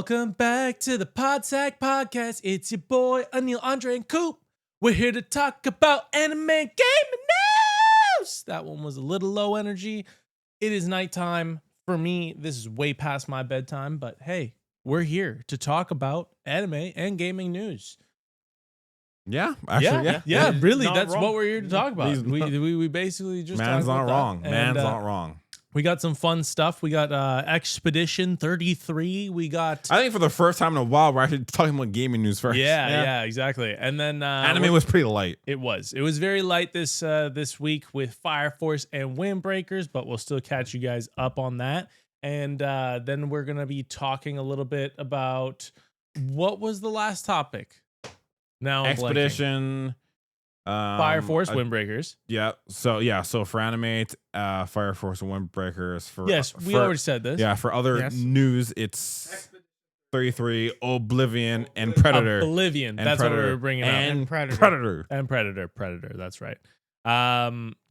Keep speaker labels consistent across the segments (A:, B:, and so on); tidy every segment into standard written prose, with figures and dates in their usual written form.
A: Welcome back to the Podsack Podcast. It's your boy, Anil, Andre, and Coop. We're here to talk about anime and gaming news. That one was a little low energy. It is nighttime. For me, this is way past my bedtime, but hey, we're here to talk about anime and gaming news.
B: Yeah, actually,
A: yeah. Really,
C: not
A: that's
C: wrong.
A: what we're here to talk about. We basically just
B: man's
A: talk
B: not
A: about
B: wrong.
A: that.
B: Man's
A: And,
B: not wrong.
A: We got some fun stuff. We got Expedition 33. We got
B: I think for the first time in a while, we're actually talking about gaming news first.
A: yeah, exactly. And then
B: Anime was pretty light.
A: It was very light this week with Fire Force and Windbreakers, but we'll still catch you guys up on that. And then we're gonna be talking a little bit about what was the last topic. Now I'm blanking.
B: Expedition,
A: Fire Force, Windbreakers.
B: Yeah. So for Animate, Fire Force and Windbreakers. For
A: Yes, we already said this.
B: Yeah. For other
C: Yes.
B: news, it's 33, Oblivion, and Predator.
A: Oblivion.
B: And
A: That's
B: Predator.
A: what we were bringing up.
B: And
C: Predator.
A: Predator. That's right.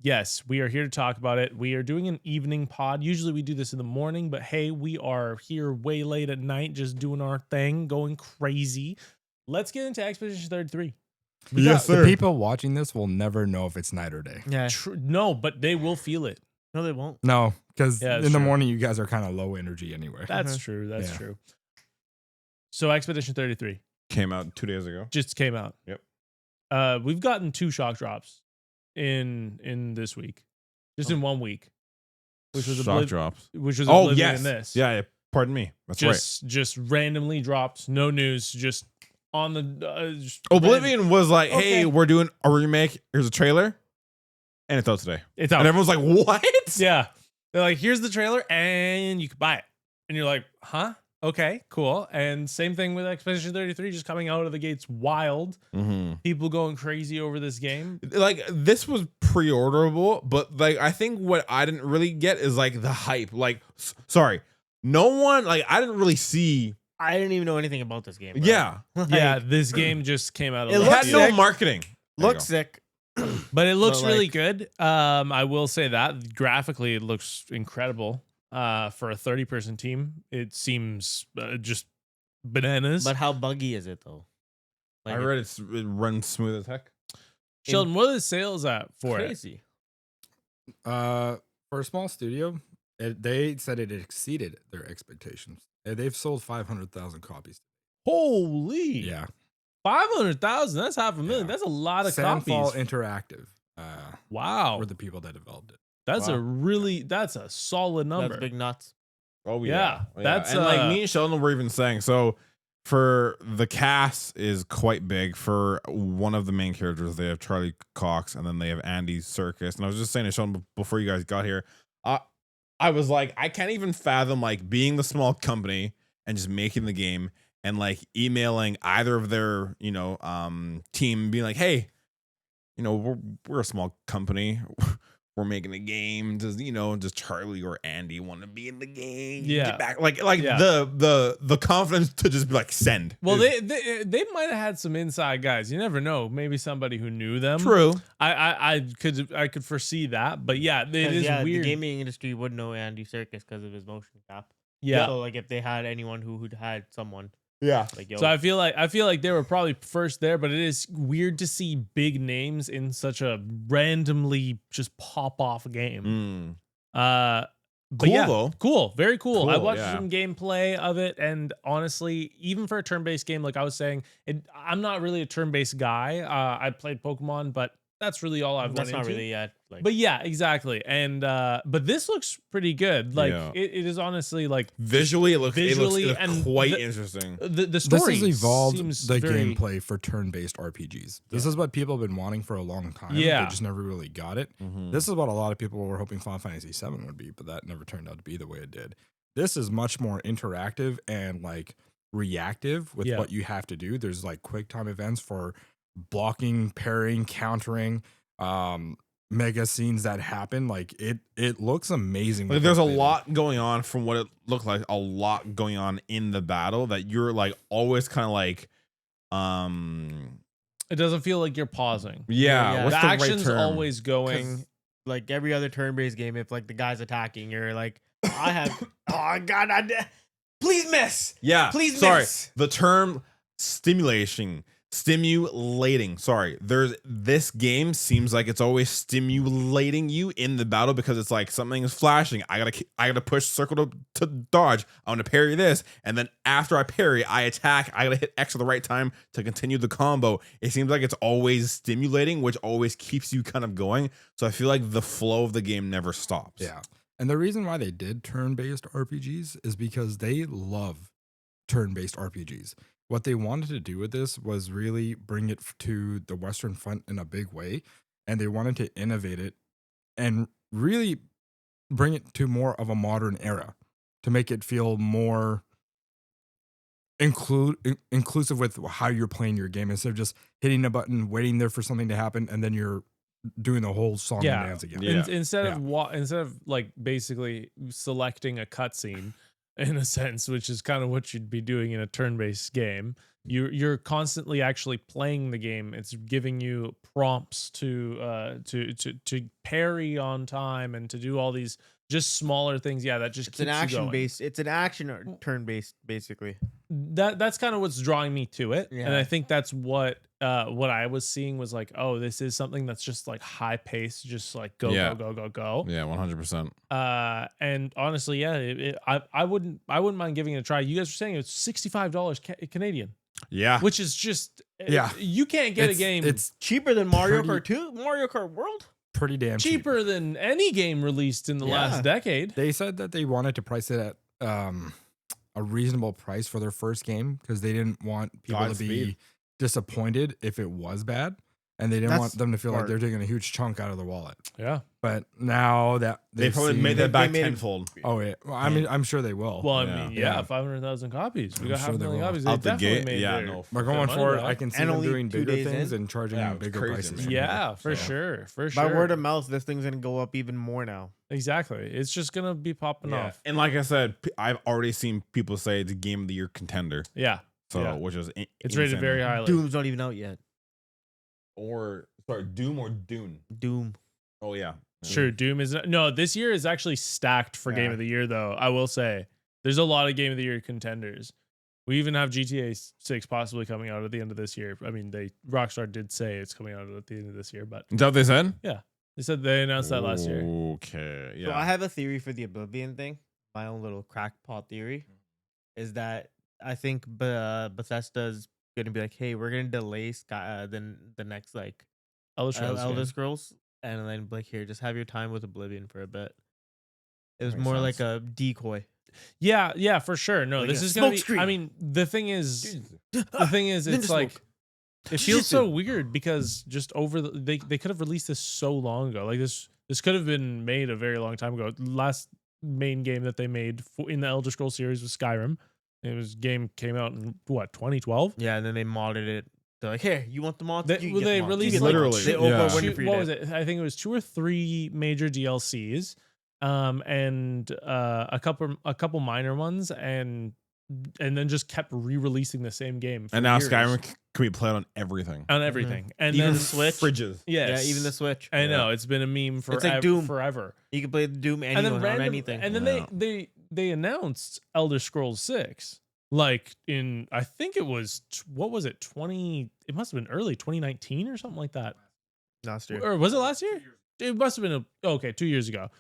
A: Yes, we are here to talk about it. We are doing an evening pod. Usually we do this in the morning, but hey, we are here way late at night, just doing our thing, going crazy. Let's get into Expedition 33.
B: Yes,
D: The
B: sir.
D: people watching this will never know if it's night or day.
C: Yeah.
A: No, but they will feel it.
C: No, they won't.
D: No, because
A: Yeah, that's
D: in the
A: true.
D: morning you guys are kind of low energy anyway.
A: That's true. That's
D: Yeah.
A: true. So Expedition 33
B: Came out 2 days ago.
A: just came out.
B: Yep.
A: We've gotten 2 shock drops in this week, just in 1 week, which was
B: Shock drops.
A: which was
B: Oh
A: Oblivion
B: yes.
A: and this.
B: Yeah. Pardon me. That's right.
A: Just randomly dropped, no news, just on the just
B: Oblivion was like,
A: Okay.
B: hey, we're doing a remake. Here's a trailer. And it's out today.
A: it's out.
B: And everyone's like, what?
A: Yeah, they're like, here's the trailer, and you can buy it, and you're like, huh? Okay, cool. And same thing with Expedition 33, just coming out of the gates wild.
B: Mm-hmm.
A: People going crazy over this game.
B: Like, this was pre-orderable, but like, I think what I didn't really get is like the hype. Like, sorry, no one, like, I didn't really see.
C: I didn't even know anything about this game. Bro.
B: Yeah.
C: Like,
A: Yeah, this game just came out of
C: It
B: It
A: left
B: had
C: looks
B: no
C: sick.
B: marketing. There you
C: looks
B: go.
C: sick.
A: but it looks
C: But,
A: really
C: like-
A: good. I will say that graphically it looks incredible. For a 30-person team, it seems just bananas.
C: But how buggy is it though?
B: I read it runs smooth as heck.
A: Sheldon, what are the sales at for it?
C: crazy.
D: For a small studio, they said it exceeded their expectations. They've sold 500,000 copies.
A: Holy,
D: Yeah.
A: 500,000. That's $500,000.
D: Yeah.
A: That's a lot of
D: Sandfall
A: copies.
D: Interactive
A: Wow,
D: were the people that developed it.
A: that's
C: Wow.
A: that's a solid number.
C: That's big nuts.
B: Oh
A: Yeah, that's,
B: and like me and Sheldon were even saying, so for the cast is quite big. For one of the main characters, they have Charlie Cox, and then they have Andy Serkis. And I was just saying to Sheldon before you guys got here, I was like, I can't even fathom like being the small company and just making the game and like emailing either of their team, being like, hey, we're a small company. We're making a game. Does Charlie or Andy want to be in the game?
A: Yeah.
B: Get back.
A: Yeah.
B: The confidence to just be like, send.
A: Well,
B: is
A: they might have had some inside guys. You never know. Maybe somebody who knew them.
B: true.
A: I could foresee that. But yeah, it is
C: Yeah,
A: weird.
C: the gaming industry would know Andy Serkis because of his motion cap.
A: Yeah.
C: So like if they had anyone who'd had someone
B: Yeah.
C: like yo,
A: So I feel like they were probably first there, but it is weird to see big names in such a randomly just pop off game. But
B: Cool,
A: yeah,
B: though.
A: cool, very cool. I
B: Cool,
A: watched
B: yeah.
A: some gameplay of it, and honestly, even for a turn-based game, like I was saying, I'm not really a turn-based guy. I played Pokemon, but that's really all I've
C: that's
A: run
C: not
A: into.
C: really yet. Like,
A: But yeah, exactly. And but this looks pretty good. Like
B: Yeah.
A: it is honestly like
B: Visually, it looks
A: Visually
B: it looks
A: and
B: quite
A: the-
B: interesting.
A: the
D: This
A: story
D: has evolved
A: seems
D: the
A: very,
D: gameplay for turn-based RPGs. This is what people have been wanting for a long time.
A: Yeah.
D: They just never really got it.
B: Mhm.
D: This is what a lot of people were hoping Final Fantasy VII would be, but that never turned out to be the way it did. This is much more interactive and like reactive with
A: Yeah.
D: what you have to do. There's like quick time events for blocking, parrying, countering, mega scenes that happen. Like it looks amazing.
B: Like
D: with
B: there's a
D: what they did.
B: lot going on from what it looked like. A lot going on in the battle that you're like always kind of like,
A: It doesn't feel like you're pausing.
B: yeah.
C: Yeah.
B: What's
A: The
B: the right
A: action's
B: term?
A: always going.
C: like every other turn-based game, if like the guy's attacking, you're like, I have, oh god, Please miss.
B: Yeah.
C: Please
B: sorry.
C: miss.
B: The term stimulating. Sorry. This game seems like it's always stimulating you in the battle because it's like something is flashing. I gotta push circle to dodge. I want to parry this, and then after I parry, I attack. I gotta hit X at the right time to continue the combo. It seems like it's always stimulating, which always keeps you kind of going. So I feel like the flow of the game never stops.
D: Yeah. And the reason why they did turn-based RPGs is because they love turn-based RPGs. What they wanted to do with this was really bring it to the Western front in a big way. And they wanted to innovate it and really bring it to more of a modern era to make it feel more inclusive with how you're playing your game instead of just hitting a button, waiting there for something to happen, and then you're doing the whole song and dance again.
B: Yeah.
A: Instead of like basically selecting a cutscene in a sense, which is kind of what you'd be doing in a turn-based game, you're constantly actually playing the game. It's giving you prompts to parry on time and to do all these just smaller things. Yeah, that just
C: It's
A: keeps
C: an
A: you
C: action
A: going.
C: based. It's an action or turn based, basically.
A: That's kind of what's drawing me to it, and
C: Yeah.
A: I think that's what I was seeing was like, oh, this is something that's just like high pace, just like go
B: Yeah.
A: go.
B: Yeah, 100%.
A: And honestly, yeah, I wouldn't mind giving it a try. You guys were saying it's $65 Canadian,
B: Yeah.
A: which is just
D: Yeah.
A: you can't get a game
D: It's
C: Cheaper than Mario
D: Pretty-
C: Kart 2, Mario Kart World.
D: pretty damn cheap.
A: cheaper than any game released in the
C: Yeah.
A: last decade.
D: They said that they wanted to price it at a reasonable price for their first game because they didn't want people to be
B: Godspeed.
D: disappointed if it was bad, and they didn't
C: That's
D: want them to feel like
C: smart.
D: they're taking a huge chunk out of their wallet.
A: Yeah.
D: But now that
B: They
D: they've
B: probably
D: seen-
B: made that
C: They
B: back
C: made it-
B: tenfold.
D: Oh yeah, well, I mean, I'm sure they will.
A: Well, I
B: Yeah.
A: mean, yeah,
D: Yeah.
A: 500,000 copies. We
D: I'm
A: got
D: sure
A: half a
D: they
A: million
D: will.
A: copies. They
B: Out the
A: definitely
B: gate,
A: made
B: yeah,
A: their,
B: no,
D: but
A: their
D: going
A: money
D: forward,
A: back.
D: I can see
C: And
D: them
C: only
D: doing
C: 2
D: bigger
C: days
D: things
C: in.
D: and charging
B: Yeah, it's
D: bigger
B: crazy,
D: prices.
B: man.
A: Yeah, for
B: So-
A: sure, for
C: By
A: sure.
C: word of mouth, this thing's gonna go up even more now.
A: Exactly. It's just gonna be popping
B: Yeah.
A: off.
B: And like I said, I've already seen people say it's a game of the year contender.
A: Yeah.
B: So,
A: Yeah.
B: which is
A: It's rated
B: insane.
A: very highly.
C: Doom's not even out yet.
B: Or sorry, Doom or Dune.
C: Doom.
B: Oh yeah,
A: Sure, Doom is no. This year is actually stacked for Game
B: Yeah.
A: of the Year, though. I will say there's a lot of Game of the Year contenders. We even have GTA 6 possibly coming out at the end of this year. I mean, Rockstar did say it's coming out at the end of this year, but
B: Is that what they said?
A: they said they announced that last year.
B: Okay, yeah.
C: So I have a theory for the Oblivion thing. My own little crackpot theory is that I think Bethesda's gonna be like, hey, we're gonna delay the next like
A: Elder Scrolls.
C: Elder
A: game.
C: Scrolls, and then be like, here, just have your time with Oblivion for a bit. It was
B: Makes
C: more
B: sense.
C: like a decoy.
A: Yeah, for sure. No,
C: Like
A: this
C: a
A: is gonna be.
C: smoke
A: I
C: screen.
A: mean, the thing is, it's
C: Ninja
A: like
C: smoke.
A: it feels so
C: Jujutsu.
A: weird because just over they could have released this so long ago. Like this could have been made a very long time ago. Last main game that they made in the Elder Scrolls series was Skyrim. Game came out in what 2012.
C: Yeah, and then they modded it. They're like, here, you want the mods?
A: They,
C: You
A: well,
C: get
A: they
C: the mods. You
A: released
C: get the
A: like
B: literally,
C: mods. They
B: yeah.
C: open
A: two-
C: one for you
A: what
C: to-
A: was it? I think it was 2 or 3 major DLCs, and a couple minor ones, and then just kept re-releasing the same game. For
B: and now
A: years
B: Skyrim can be played on everything,
A: on everything, and
B: even
A: then
B: the fridges.
A: Yes.
C: Yeah, even the Switch.
A: I know it's been a meme for
C: It's like Doom.
A: forever.
C: You can play the Doom
A: And then
C: anywhere on anything.
A: and then
B: Yeah.
A: they announced Elder Scrolls 6 like in I think it was what was it 20 it must have been early 2019 or something like that.
C: Last year.
A: Or was it last year? It must have been 2 years ago.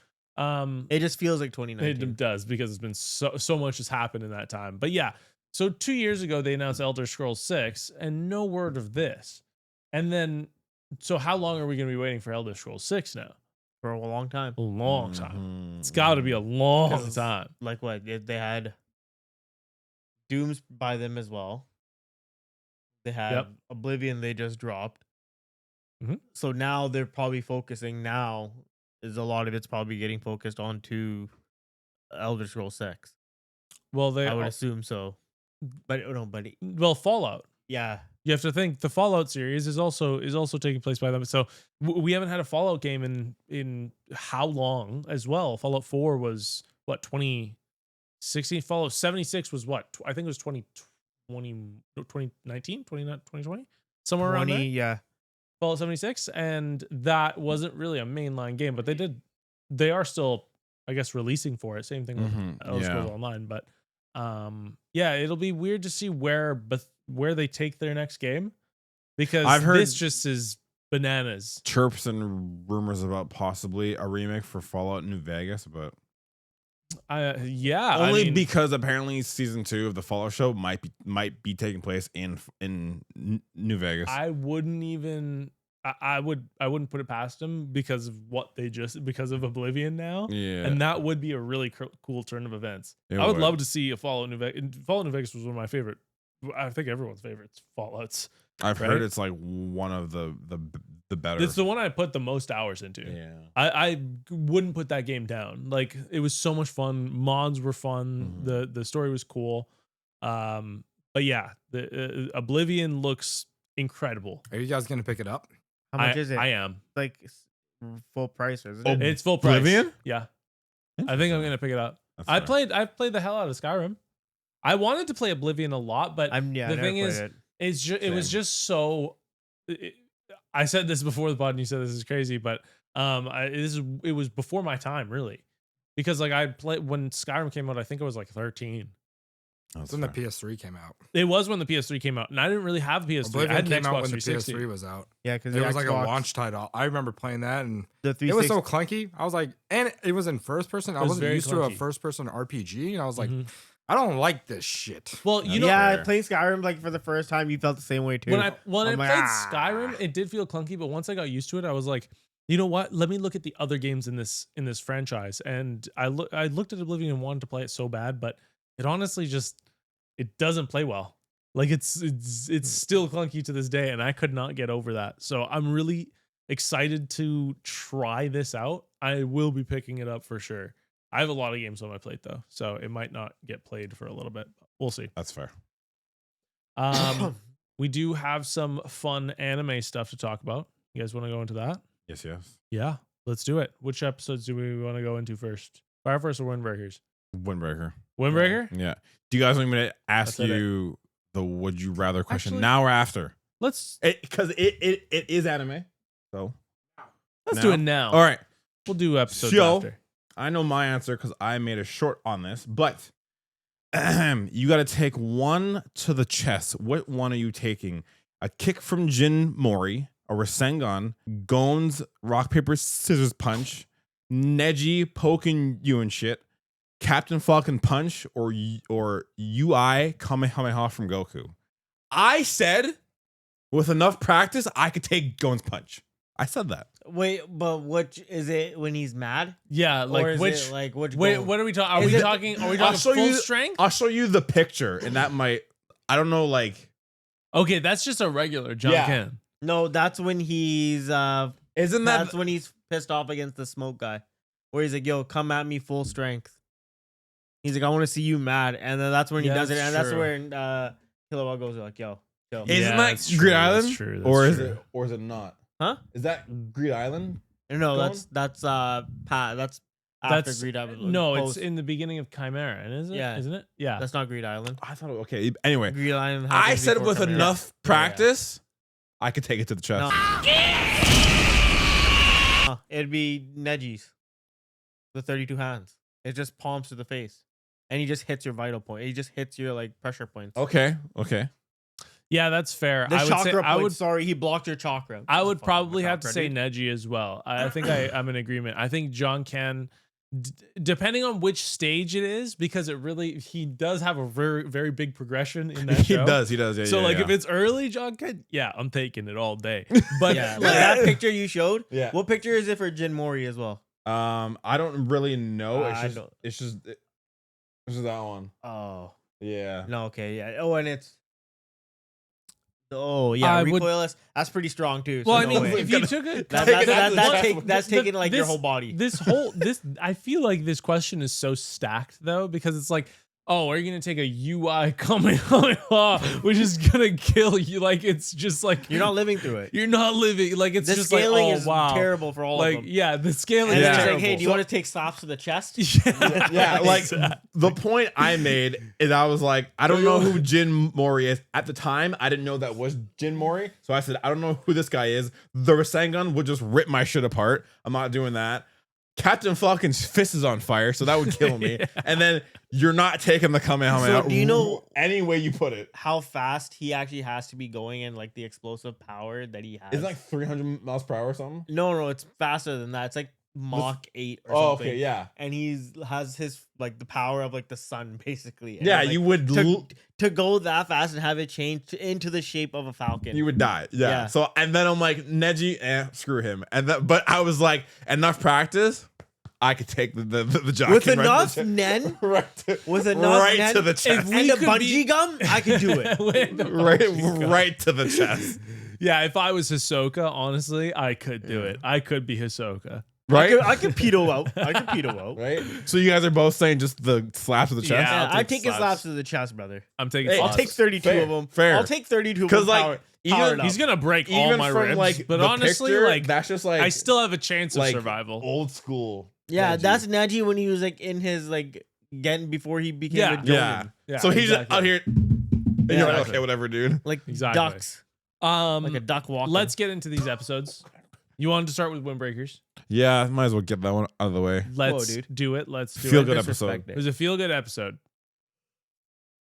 C: It just feels like
A: It
C: 2019.
A: does because it's been so much has happened in that time. But yeah, so 2 years ago they announced Elder Scrolls 6 and no word of this. And then so how long are we going to be waiting for Elder Scrolls 6 now?
C: For a long time.
A: A long time.
B: Mhm.
A: It's got to be a long
C: 'Cause-
A: time.
C: Like what? They had Doom's by them as well. They had
A: Yep.
C: Oblivion they just dropped.
A: Mhm.
C: So now they're probably focusing now is a lot of it's probably getting focused onto Elder Scrolls 6.
A: Well, they
C: I would assume so. But no, but
A: well Fallout.
C: yeah.
A: You have to think the Fallout series is also taking place by them. So we haven't had a Fallout game in how long as well. Fallout 4 was what 2016. Fallout 76 was what I think it was 2019, 2020, somewhere around
C: 20,
A: there.
C: yeah.
A: Fallout 76, and that wasn't really a mainline game, but they are still I guess releasing for it. Same thing with
B: Mhm,
A: Elder Scrolls
B: yeah.
A: Online, but Yeah, it'll be weird to see where they take their next game, because
B: I've heard
A: this just is bananas.
B: chirps and rumors about possibly a remake for Fallout New Vegas, but
A: Yeah,
B: only
A: I mean,
B: because apparently season 2 of the Fallout show might be taking place in New Vegas.
A: I wouldn't even. I wouldn't put it past them because of because of Oblivion now.
B: Yeah,
A: And that would be a really cool turn of events.
B: It
A: I would
B: would.
A: love to see a Fallout New Vegas. Fallout New Vegas was one of my favorite. I think everyone's favorites Fallouts.
B: I've
A: right?
B: heard it's like one of the better.
A: It's the one I put the most hours into.
B: Yeah.
A: I wouldn't put that game down. Like, it was so much fun. Mods were fun. The story was cool. But yeah, the Oblivion looks incredible.
D: Are you guys gonna pick it up?
C: How much is it?
A: I am.
C: Like full price, isn't
B: Oh,
C: it?
A: It's full price.
B: Oblivion?
A: Yeah. I think I'm gonna pick it up.
B: That's
A: I
B: fair.
A: played the hell out of Skyrim. I wanted to play Oblivion a lot, but
C: I
A: the
C: never
A: thing
C: played
A: is,
C: it.
A: it was
B: Same.
A: just so. I said this before the pod, and you said this is crazy, but it was before my time, really, because like I played when Skyrim came out. I think I was like 13.
B: That's
D: It's when the
B: fair.
D: PS3 came out.
A: It was when the PS3 came out, and I didn't really have a PS3. I
D: Oblivion
A: had an
D: came out
A: Xbox
D: when the
A: 360.
D: PS3 was out.
C: Yeah, because
D: It was like a launch title. I remember playing that, and
C: The
D: it was
C: 360.
D: so clunky. I was like, and it was in first person. I
A: was
D: wasn't
A: very
D: used to a
A: clunky.
D: first person RPG, and I was like,
A: Mhm.
D: I don't like this shit.
A: Well, you know,
C: yeah,
B: fair.
C: playing Skyrim like for the first time, you felt the same way too.
A: when I
C: I'm like,
A: played
C: "Ah."
A: Skyrim, it did feel clunky, but once I got used to it, I was like, you know what? Let me look at the other games in this franchise. And I looked at Oblivion and wanted to play it so bad, but it honestly just it doesn't play well. Like it's still clunky to this day, and I could not get over that. So I'm really excited to try this out. I will be picking it up for sure. I have a lot of games on my plate though, so it might not get played for a little bit. We'll see.
B: That's fair.
A: We do have some fun anime stuff to talk about. You guys want to go into that?
B: Yes.
A: Yeah, let's do it. Which episodes do we want to go into first? Fire Force or Windbreakers?
B: Windbreaker.
A: Windbreaker?
B: Yeah. Do you guys want me to ask
A: That's it.
B: you the would you rather question
A: Actually-
B: now or after?
A: Let's
B: Because it is anime. So
A: do it now.
B: All right.
A: We'll do episodes
B: So-
A: after.
B: I know my answer because I made a short on this, but you got to take one to the chest. What one are you taking? A kick from Jin Mori, a Rasengan, Gon's rock, paper, scissors punch, Neji poking you and shit, Captain Falcon punch, or UI Kamehameha from Goku? I said with enough practice, I could take Gon's punch. I said that.
C: Wait, but which is it when he's mad?
A: Yeah,
C: Or
A: like
C: is
A: which?
C: it, like which?
A: Wait,
C: goal?
A: what are we talking? Are
C: Is
A: we
C: it-
A: talking? Are we
B: I'll
A: talking
B: show
A: full
B: you-
A: strength?
B: I'll show you the picture, and that might. I don't know, like.
A: Okay, that's just a regular John
B: Yeah.
A: Ken.
C: No, that's when he's
B: Isn't
C: that's when he's pissed off against the smoke guy, where he's like, "Yo, come at me full strength." He's like, "I want to see you mad," and then that's when he
A: Yeah,
C: does it,
A: that's
C: and that's
A: true.
C: when Kilowatt goes like, "Yo."
B: Isn't
A: Yeah,
B: that
A: that's true,
B: Greed
A: that's
B: Island?
A: true, that's
B: or is
A: true.
B: it? Or is it not?
C: Huh?
B: Is that Greed Island?
C: No,
B: Go
C: that's Pat. That's after
A: That's
C: Greed Island.
A: no,
C: Post.
A: it's in the beginning of Chimera, and is it?
C: Yeah.
A: Isn't it? Yeah.
C: That's not Greed Island.
B: I thought. Okay. Anyway,
C: Greed Island.
B: I
C: happens
B: said
C: before
B: with
C: Chimera.
B: enough practice, I could take it to the chest.
C: It'd be Neji's. The 32 hands. It just palms to the face. And he just hits your vital point. He just hits your like pressure points.
B: Okay.
A: Yeah, that's fair.
C: The
A: I would
C: chakra
A: say
C: point. Sorry, he blocked your chakra.
A: I would
C: Fuck,
A: probably
C: my
A: have to
C: chakra,
A: say
C: dude.
A: Neji as well. I think I'm in agreement. I think John Ken, depending on which stage it is, because he does have a very, very big progression in that
B: He
A: show.
B: does. He does. Yeah.
A: So
B: yeah,
A: like
B: yeah.
A: if it's early John Ken, yeah, I'm taking it all day. But
C: Yeah,
A: like,
C: like that picture you showed.
B: Yeah.
C: What picture is it for Jin Mori as well?
B: I don't really know.
C: I
B: It's
C: don't-
B: just that one.
C: Oh
B: Yeah.
C: no, okay, yeah. Oh, and it's. Oh yeah,
A: I would-
C: recoilless. That's pretty strong too.
A: well,
C: so
A: I
C: no
A: mean,
C: way.
A: if you took it,
C: That's taking like your
A: this-
C: whole body.
A: this I feel like this question is so stacked though, because it's like, oh, are you gonna take a UI Kamehameha, which is gonna kill you? Like it's just like
C: You're not living through it.
A: you're not living. Like it's
C: The
A: just like,
C: scaling
A: oh
C: is
A: wow,
C: terrible for all
A: like
C: of them.
A: yeah, the scaling
C: And
A: is
C: then it's
A: terrible.
C: like, hey, do you want to take slaps to the chest?
B: Yeah, like
A: Exactly.
B: the point I made is I was like, I don't know who Jin Mori is. At the time, I didn't know that was Jin Mori. So I said, I don't know who this guy is. The Rasengan would just rip my shit apart. I'm not doing that. Captain Falcon's fist is on fire, so that would kill me.
A: Yeah.
B: And then you're not taking the Kamehameha.
C: So do you know
B: any way you put it?
C: how fast he actually has to be going and like the explosive power that he has?
B: Is it like 300 miles per hour or something?
C: No, it's faster than that. It's like Mach 8 or
B: Oh,
C: something.
B: okay, yeah.
C: And has his like the power of like the sun basically. And,
B: Yeah,
C: like,
B: you would
C: to go that fast and have it change into the shape of a falcon.
B: you would die. Yeah.
C: Yeah.
B: So and then I'm like, Neji, screw him. And that, but I was like, enough practice, I could take the jockey
C: with
B: right
C: enough
B: to the
C: nen,
B: right to,
C: with enough
B: right
C: nen,
B: to the chest.
C: and a
A: could
C: bungee
A: be-
C: gum, I could do it.
B: right to the chest.
A: Yeah, if I was Hisoka, honestly, I could do it. I could be Hisoka.
B: Right?
C: I could pedo out. I could pedo out.
B: Right? So you guys are both saying just the slaps of the chest?
A: Yeah.
C: Yeah,
A: I'll
C: I
A: take
C: take his
A: slaps.
C: slaps to the chest, brother.
A: I'm taking.
B: Hey,
C: I'll
A: slaps.
C: take 32
B: Fair,
C: of them.
B: fair.
C: I'll take 32 of them.
B: Because like
C: powered
B: even
C: up.
A: He's gonna break all
B: even
A: my
B: from
A: ribs,
B: like
A: but
B: the
A: honestly,
B: picture,
A: like
B: that's just like
A: I still have a chance of
B: like
A: survival.
B: old school.
C: Yeah,
B: Neji.
C: that's Neji when he was like in his like getting before he became
A: Yeah.
C: a Jonin.
B: Yeah.
A: Yeah,
B: So he's
A: exactly.
B: out here. And you're like,
A: Exactly.
B: okay, whatever, dude.
C: Like
A: Exactly.
C: ducks,
A: Um,
C: like a duck walking.
A: let's get into these episodes. You wanted to start with Windbreakers.
B: Yeah, might as well get that one out of the way.
A: Let's
C: dude.
A: do it. Let's do
B: Feel
A: it.
B: good
C: Disrespect
B: episode.
A: It
C: it.
A: was a feel good episode.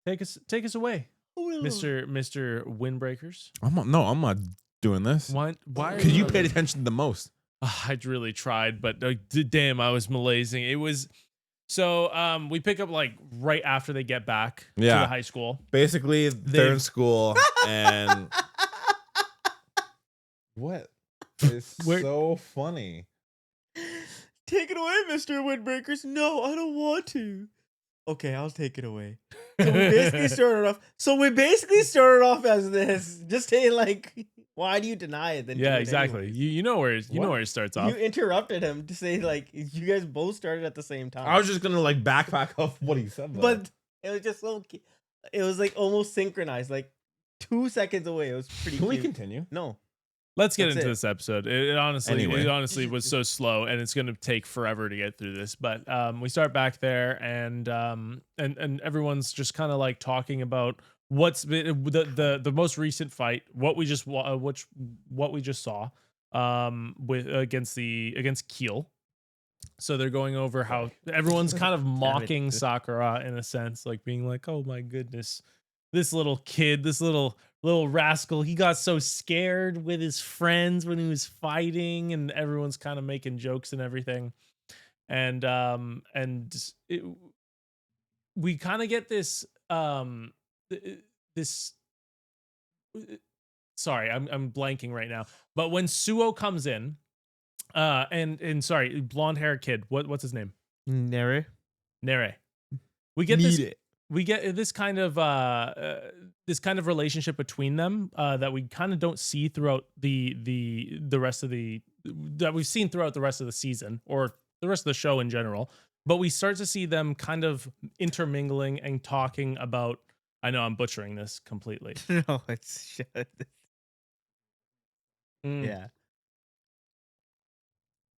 A: Take us away, Mr. Windbreakers.
B: I'm not doing this.
A: Why are
B: Because you paid attention the most.
A: I really tried, but damn, I was malazing. It was so we pick up like right after they get back to
B: Yeah.
A: the high school.
B: Basically, they're
A: They've-
B: in school and what? It's
A: Where-
B: so funny.
C: Take it away, Mr. Windbreakers. No, I don't want to. Okay, I'll take it away. So we basically started off as this, just saying like, why do you deny it? Then do
A: Yeah,
C: it
A: exactly.
C: anyway?
A: You know where it starts off.
C: You interrupted him to say like you guys both started at the same time.
B: I was just gonna like backpack off what he said, though.
C: but it was just so. It was like almost synchronized, like 2 seconds away. It was pretty.
B: can we
C: cute.
B: continue?
C: No.
A: Let's get
C: That's
A: into
C: it.
A: this episode. It
B: Anyway.
A: honestly was so slow, and it's going to take forever to get through this. But we start back there, and everyone's just kind of like talking about what's been the most recent fight, what we just saw with against Keel. So they're going over how everyone's kind of mocking Sakura in a sense, like being like, "Oh my goodness, this little kid, this little rascal, he got so scared with his friends when he was fighting," and everyone's kind of making jokes and everything. And we kind of get this this sorry, I'm blanking right now. But when Suo comes in, and sorry, blonde hair kid, what's his name?
C: Nere.
A: Nere. We get this. We get this kind of relationship between them that we kind of don't see throughout the rest of that we've seen throughout the rest of the season or the rest of the show in general. But we start to see them kind of intermingling and talking about. I know I'm butchering this completely.
C: No, it's shit.
A: Mm.
C: Yeah.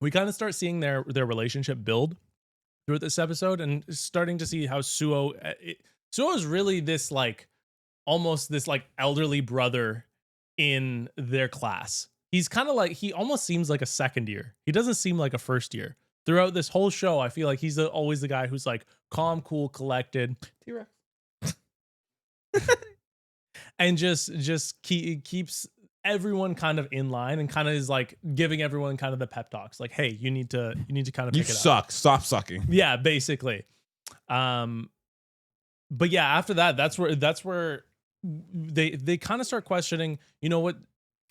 A: We kind of start seeing their relationship build throughout this episode and starting to see how Suo is really this like almost this like elderly brother in their class. He's kind of like, he almost seems like a second year. He doesn't seem like a first year. Throughout this whole show, I feel like he's always the guy who's like calm, cool, collected.
B: T-Rex.
A: And just keeps everyone kind of in line and kind of is like giving everyone kind of the pep talks like, hey, you need to kind of
B: You
A: pick it up.
B: suck. Stop sucking.
A: Yeah, basically. But yeah, after that, that's where they kind of start questioning, you know what?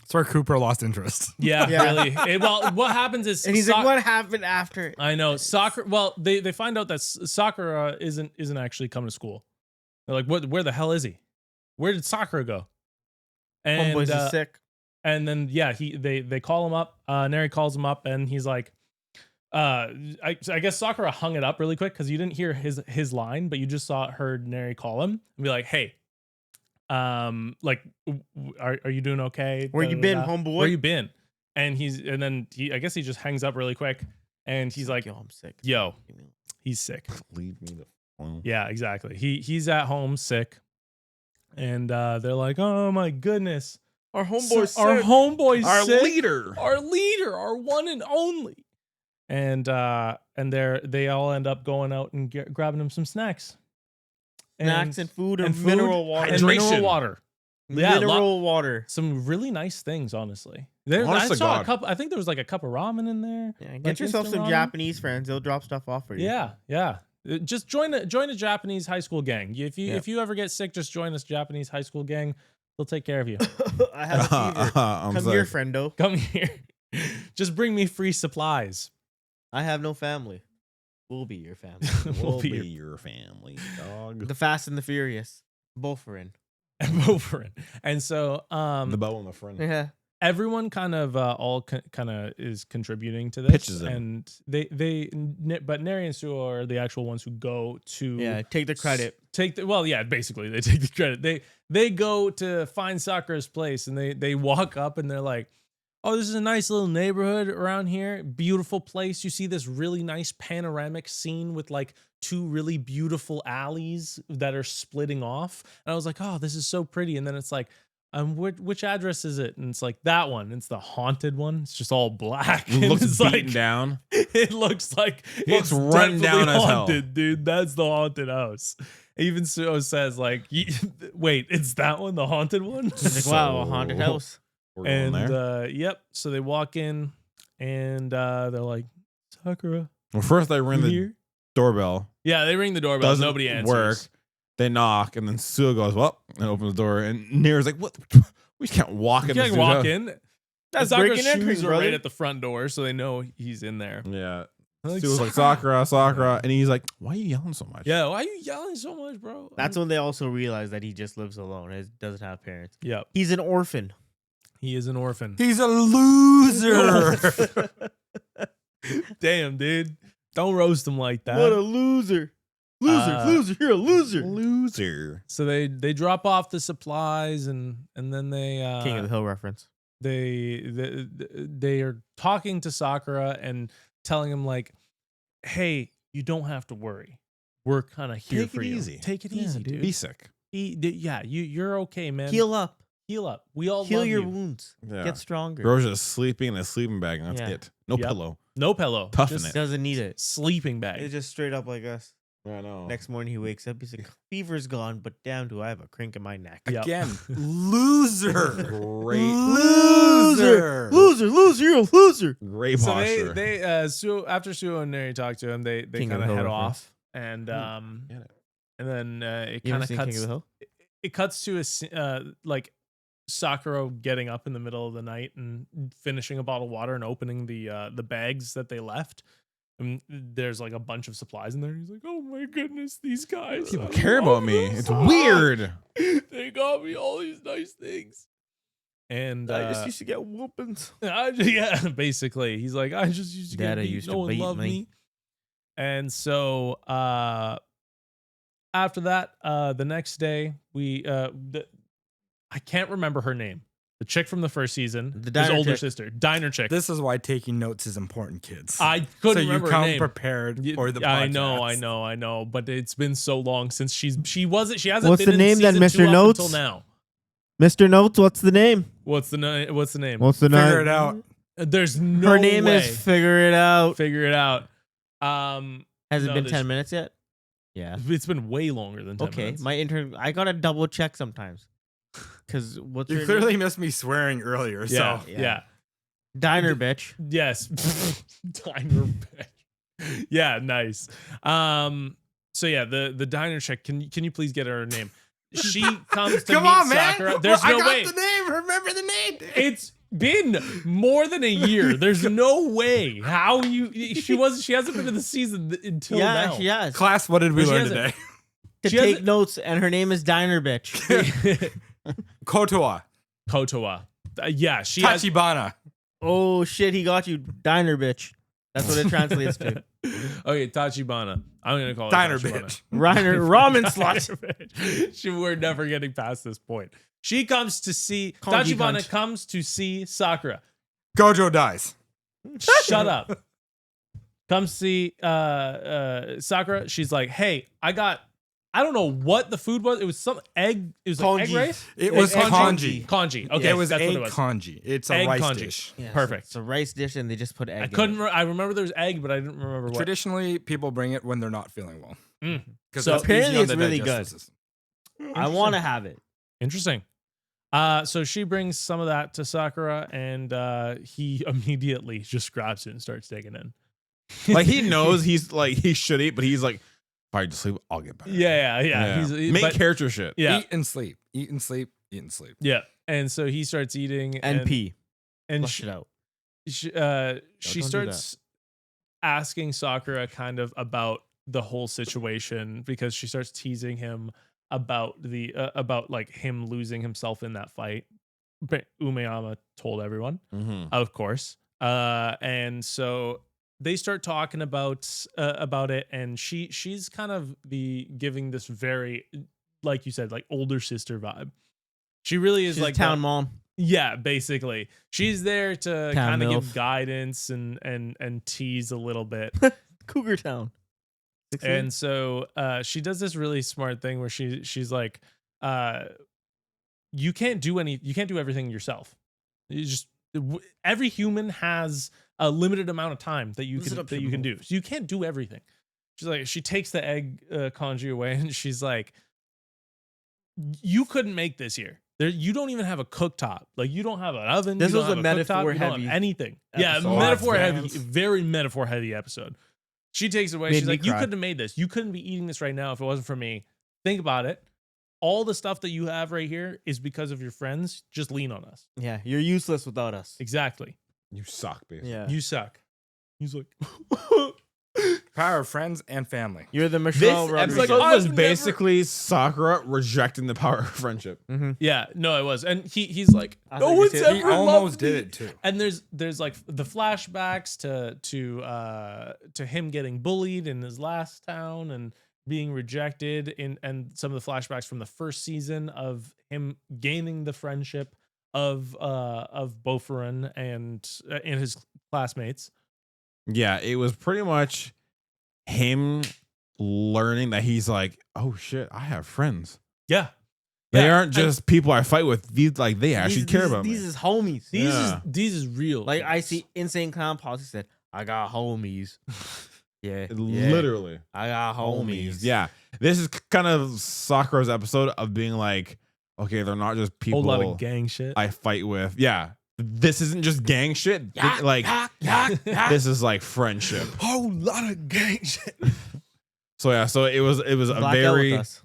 D: That's where Cooper lost interest.
A: Yeah,
C: Yeah.
A: really. Well, what happens is
C: And he's like, what happened after?
A: I know. Sakura, well, they find out that Sakura isn't actually coming to school. They're like, where the hell is he? Where did Sakura go? And
C: Homeboy's is sick.
A: and then yeah, they call him up. Neri calls him up, and he's like, I guess Sakura hung it up really quick because you didn't hear his line, but you just heard Neri call him and be like, hey, like, are you doing okay?
C: Where you been,
A: Da-da-da.
C: homeboy?
A: Where you been? And then I guess he just hangs up really quick, and he's like,
C: yo, I'm sick.
A: yo, he's sick.
B: Leave me the phone.
A: Yeah, exactly. He's at home sick, and they're like, oh my goodness,
C: Our homeboy's
A: our
C: sick.
A: homeboy's
B: Our
A: sick.
B: leader.
A: Our leader, our one and only. they all end up going out and grabbing him some snacks.
C: Snacks and food and
A: food
C: mineral water.
A: and mineral
B: Hydration.
A: water. Yeah,
C: Mineral water.
A: some really nice things, honestly.
B: Honest
A: I
B: to
A: saw a
B: God.
A: couple. I think there was like a cup of ramen in there.
C: Yeah,
A: Like
C: get yourself
A: instant
C: some
A: ramen.
C: Japanese friends. They'll drop stuff off for you.
A: Yeah. Just join a Japanese high school gang. If you ever get sick, just join this Japanese high school gang. They'll take care of you.
C: I have a fever.
B: I'm
C: Come
B: sorry.
C: here, friendo.
A: Come here. Just bring me free supplies.
C: I have no family. We'll be your family.
A: We'll be
B: your family, dog.
C: The Fast and the Furious. Both are in.
A: Over it. And so
B: The bow and the friend.
C: Yeah.
A: everyone kind of kind of is contributing to this.
B: Pitches in.
A: And but Neri and Suo are the actual ones who go to
C: Yeah, take the credit.
A: Basically they take the credit. They go to find Sakura's place, and they walk up and they're like, oh, this is a nice little neighborhood around here. Beautiful place. You see this really nice panoramic scene with like two really beautiful alleys that are splitting off. And I was like, oh, this is so pretty. And then it's like, which address is it? And it's like that one. It's the haunted one. It's just all black.
B: It looks
A: it's
B: beaten
A: like,
B: down.
A: It looks like
B: Looks
A: it's
B: run
A: definitely
B: down as hell.
A: haunted, dude. That's the haunted house. Even Suo says like, wait, it's that one, the haunted one?
C: It's like, wow, a haunted house.
B: We're going
A: And
B: there.
A: yep, so they walk in and they're like, Sakura,
B: Well, first they ring
A: you
B: the
A: here?
B: doorbell.
A: Yeah, they ring the doorbell.
B: Doesn't
A: Nobody answers.
B: work. They knock, and then Suo goes, well, and opens the door. And Nira's like, what? We can't walk
A: You
B: in this
A: can't
B: dude's
A: walk
B: house.
A: in.
C: That's
A: Sakura's
C: breaking and entering,
A: shoes are
C: brother.
A: right at the front door, so they know he's in there.
B: Yeah.
A: Like,
B: Suo's like, Sakura. And he's like, why are you yelling so much?
A: Yeah, why are you yelling so much, bro?
C: That's when they also realize that he just lives alone. He doesn't have parents.
A: Yep,
C: He's an orphan.
A: he is an orphan.
D: He's a loser.
A: Damn, dude. Don't roast him like that.
C: What a loser. Loser. You're a loser.
B: Loser.
A: So they drop off the supplies and then they
C: King of the Hill reference.
A: they are talking to Sakura and telling him like, hey, you don't have to worry. We're kind of here
B: Take
A: for
B: it
A: you.
B: easy.
A: Take it
C: Yeah,
A: easy,
C: dude.
A: dude.
B: Be sick.
A: You're okay, man.
C: Heal up.
A: Heal up. We all
C: Heal
A: love
C: your
A: you.
C: wounds.
B: Yeah.
C: Get stronger.
B: Roja's sleeping in a sleeping bag, and that's
C: Yeah.
B: it. No
A: Yep.
B: pillow.
A: No pillow.
B: Toughen
A: Just
B: it.
C: Doesn't need it.
A: sleeping bag.
C: It's just straight up like us.
B: I know.
C: Next morning he wakes up. He's like, fever's gone, but damn, do I have a crink in my neck.
A: Yep.
D: Again, loser.
B: Great.
C: Loser. You're a loser.
B: Great
A: So
B: posture.
A: they after Suo and Neri talk to him, they
C: King
A: kind
C: of
A: of
C: the
A: head
C: Hill
A: off, and
B: Get it.
A: and then it
C: You
A: kind
C: ever
A: of
C: seen King of
A: cuts.
C: the Hill?
A: It cuts to like Sakura getting up in the middle of the night and finishing a bottle of water and opening the bags that they left. And there's like a bunch of supplies in there. He's like, "Oh my goodness, these guys!
B: People
A: I
B: care
A: love
B: about me.
A: them
B: It's
A: so
B: weird.
A: much. They got me all these nice things." And
C: I just used to get whoopings.
A: yeah, basically, he's like, "I just used to get
C: Dada
A: beat.
C: used
A: No
C: to
A: one
C: beat
A: loved
C: me."
A: me." And so after that, the next day, I can't remember her name. The chick from the first season,
C: The
A: his
C: diner
A: older
C: chick.
A: sister, diner chick.
D: This is why taking notes is important, kids.
A: I
D: so
A: couldn't
D: you
A: remember her
D: come
A: name.
D: prepared for the podcast.
A: I know. But it's been so long since she hasn't
C: What's
A: been
C: the
A: in
C: name then,
A: season
C: Mr.
A: 2
C: Notes?
A: up until now.
C: Mr. Notes, what's the name?
A: What's the name?
C: What's the
D: Figure it out.
A: There's no
C: Her name
A: way.
C: is Figure It Out.
A: Figure it out.
C: Has it
A: No,
C: been
A: there's-
C: 10 minutes yet? Yeah.
A: It's been way longer than 10
C: Okay.
A: minutes.
C: My intern, I gotta double check sometimes. Because what's
D: You
C: her
D: clearly
C: name?
D: missed me swearing earlier.
A: Yeah,
D: So
A: yeah.
C: Diner bitch.
A: Yes. Diner bitch. Yeah, nice. So yeah, the diner chick, can you please get her name? She comes to
D: come
A: meet
D: on, man.
A: Sakura. There's
D: I
A: no
D: got
A: way.
D: the name. Remember the name.
A: It's been more than a year. There's no way how she hasn't been in the season until
C: Yeah,
A: now.
C: she has.
D: Class, what did we
A: But she
D: learn
A: hasn't-
D: today?
C: To
A: she
C: take
A: hasn't-
C: notes, and her name is Diner bitch.
D: Kotoa.
A: Kotoa. Yeah, she has.
D: Tachibana.
C: Oh shit, he got you, Diner bitch. That's what it translates to.
A: Okay, Tachibana. I'm gonna call it
D: Diner
A: Tachibana.
D: bitch.
C: Reiner ramen slut.
A: We're never getting past this point. She comes to see
C: Kongi
A: Tachibana
C: cunt.
A: comes to see Sakura.
D: Gojo dies.
A: Shut up. Come see Sakura. She's like, hey, I got I don't know what the food was. It was some egg. It was like egg
C: Congee.
A: rice.
D: It was
C: Congee.
A: Congee. Okay,
D: it was
A: that's
D: egg
A: what it was.
D: congee. It's a
A: Egg
D: rice
A: congee.
D: dish.
C: Yeah,
A: Perfect.
C: It's a rice dish, and they just put egg.
A: I
C: in
A: couldn't.
C: it.
A: I remember there was egg, but I didn't remember what.
D: Traditionally, people bring it when they're not feeling well.
A: Mm.
D: Because
A: So
C: apparently it's really good.
D: System.
C: I want to have it.
A: Interesting. So she brings some of that to Sakura, and he immediately just grabs it and starts digging in.
B: Like he knows he's like he should eat, but he's like, if I just sleep, I'll get better.
A: Yeah.
B: Main
A: But-
B: character shit.
A: Yeah,
D: Eat and sleep. Eat and sleep. Eat and sleep.
A: yeah. And so he starts eating
C: And pee.
A: and
C: Flush it out.
A: she
C: don't do
A: starts asking Sakura kind of about the whole situation because she starts teasing him about the about like him losing himself in that fight. But Umeyama told everyone,
B: Mm-hmm.
A: of course. And so they start talking about it, and she's kind of giving this very, like you said, like older sister vibe. She really is
C: She's
A: like
C: town
A: that-
C: mom.
A: Yeah, basically. She's there to
C: Town
A: kind of give
C: MILF.
A: guidance and tease a little bit.
C: Cougar Town.
A: And so she does this really smart thing where she's like, you can't do everything yourself. You just every human has a limited amount of time that you
C: Listen
A: can
C: up, Triple.
A: do. So you can't do everything. She's like, she takes the egg congee away, and she's like, you couldn't make this here. You don't even have a cooktop. Like you don't have an oven.
C: This
A: you don't
C: was a
A: have
C: metaphor
A: cooktop, you don't
C: heavy
A: have anything. Yeah,
C: episode.
A: metaphor heavy,
D: Fans.
A: very metaphor heavy episode. She takes it away.
C: Made
A: She's
C: me
A: like, you
C: cry.
A: couldn't have made this. You couldn't be eating this right now if it wasn't for me. Think about it. All the stuff that you have right here is because of your friends. Just lean on us.
C: Yeah, you're useless without us.
A: Exactly.
B: You suck, basically.
C: Yeah.
A: You suck. He's like,
D: Power of friends and family.
C: You're the
B: This
C: Michelle Rodriguez.
B: episode
A: I've
B: was
A: never-
B: basically Sakura rejecting the power of friendship.
C: Mhm.
A: yeah, no, it was. And he's like,
C: I
A: no
C: thought you
A: one's
C: said-
A: ever
D: He
A: loved
D: almost
A: me."
D: did it too.
A: And there's like the flashbacks to him getting bullied in his last town and being rejected and some of the flashbacks from the first season of him gaining the friendship of Bofurin and his classmates.
B: Yeah, it was pretty much him learning that he's like, oh shit, I have friends.
A: Yeah.
B: They
A: Yeah,
B: aren't just people I fight with. These like they actually care about
C: These
B: me.
C: is homies.
A: These is real.
C: Like I
A: things.
C: see Insane Clown Posse said, I got homies. Yeah.
B: Literally.
C: I got homies.
B: Yeah. This is kind of Sakura's episode of being like, okay, they're not just
A: whole lot
B: people
A: of gang shit.
B: I fight with. Yeah. This isn't just gang shit. This is like friendship.
A: Whole lot of gang shit.
B: So yeah, so it was a
C: Black out
B: very
C: with us.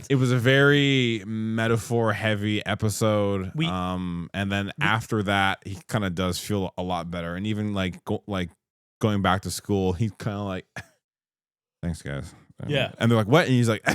B: it was a very metaphor heavy episode.
A: We-
B: and then after that, he kind of does feel a lot better. And even like going back to school, he's kind of like, thanks guys.
A: Yeah.
B: And they're like, what? And he's like,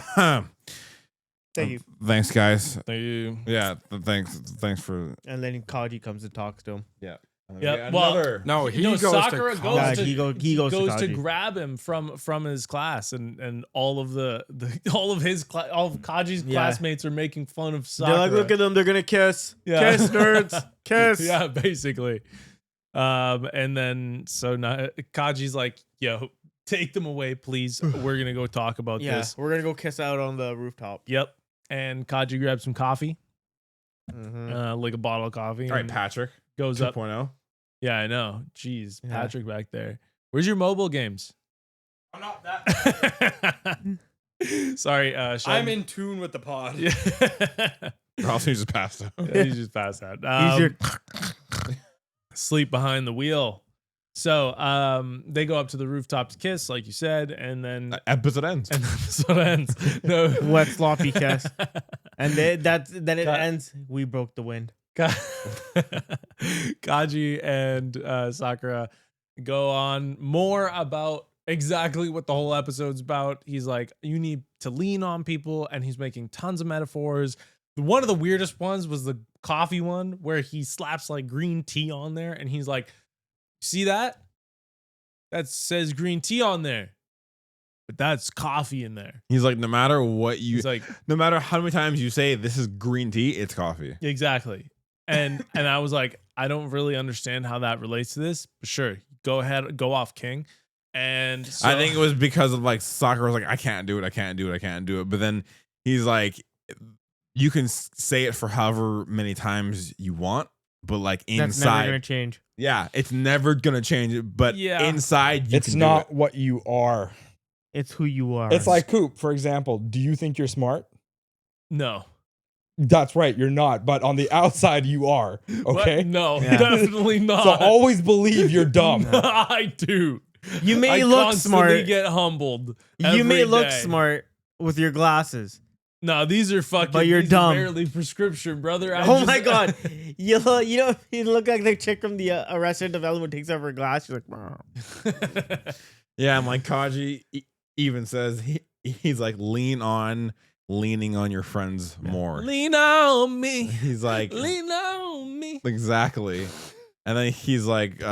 C: Thank you.
B: thanks guys.
A: You.
B: Yeah, thanks for.
C: And then Kaji comes and talks to him.
B: Yeah.
A: Yeah, well,
D: No, he
A: No,
D: goes
A: Sakura
D: to
A: goes
D: college.
A: to
C: he goes to Kaji.
A: grab him from his class, and all of all of Kaji's
C: Yeah.
A: classmates are making fun of Sakura.
C: They're like, look at them. They're going to kiss.
A: Yeah.
C: Kiss, nerds. Kiss.
A: Yeah, basically. And then so now Kaji's like, yo, take them away, please. We're gonna go talk about
C: Yeah.
A: this.
C: We're going to go kiss out on the rooftop.
A: Yep. And Kaji grabs some coffee,
C: Mhm.
A: like a bottle of coffee.
B: All right,
A: and
B: Patrick.
A: goes up.
B: 2.0.
A: Yeah, I know. Jeez,
C: Yeah.
A: Patrick back there. Where's your mobile games?
D: I'm not that.
A: Sorry,
D: I'm
A: Sheldon.
D: in tune with the pod.
A: Yeah.
B: Or else he just passed out.
A: Yeah, you just passed out.
C: He's your
A: Sleep behind the wheel. So they go up to the rooftop to kiss, like you said, and then
B: Episode ends.
A: and the episode ends. No.
C: wet sloppy kiss. And then it
A: Ka-
C: ends. We broke the wind.
A: Kaji and Sakura go on more about exactly what the whole episode's about. He's like, you need to lean on people, and he's making tons of metaphors. One of the weirdest ones was the coffee one, where he slaps like green tea on there, and he's like, see that? That says green tea on there, but that's coffee in there.
B: He's like, no matter what you,
A: He's like,
B: no matter how many times you say this is green tea, it's coffee.
A: exactly. And I was like, I don't really understand how that relates to this, but sure, go ahead, go off, King. And so,
B: I think it was because of like Sakura was like, I can't do it. But then he's like, you can say it for however many times you want, but like inside,
C: That's never gonna change.
B: yeah, it's never gonna change it. But
A: Yeah.
B: inside, you
D: It's
B: can
D: not
B: do it.
D: what you are.
C: It's who you are.
D: It's like Coop, for example. Do you think you're smart?
A: no.
D: That's right, you're not. But on the outside, you are. Okay.
A: What? No,
C: Yeah.
A: definitely not.
D: So always believe you're dumb.
A: I do.
C: You may
A: I
C: look
A: constantly
C: smart.
A: get humbled.
C: You may
A: every
C: look
A: day.
C: smart with your glasses.
A: No, these are fucking.
C: But you're
A: these
C: dumb.
A: Are barely prescription, brother.
C: Oh my god, you look like the chick from the Arrested Development takes off her glass. She's like, wow.
B: Yeah, and like Kaji even says he's like leaning on your friends more.
A: Lean on me.
B: He's like
A: Lean on me.
B: exactly, and then he's like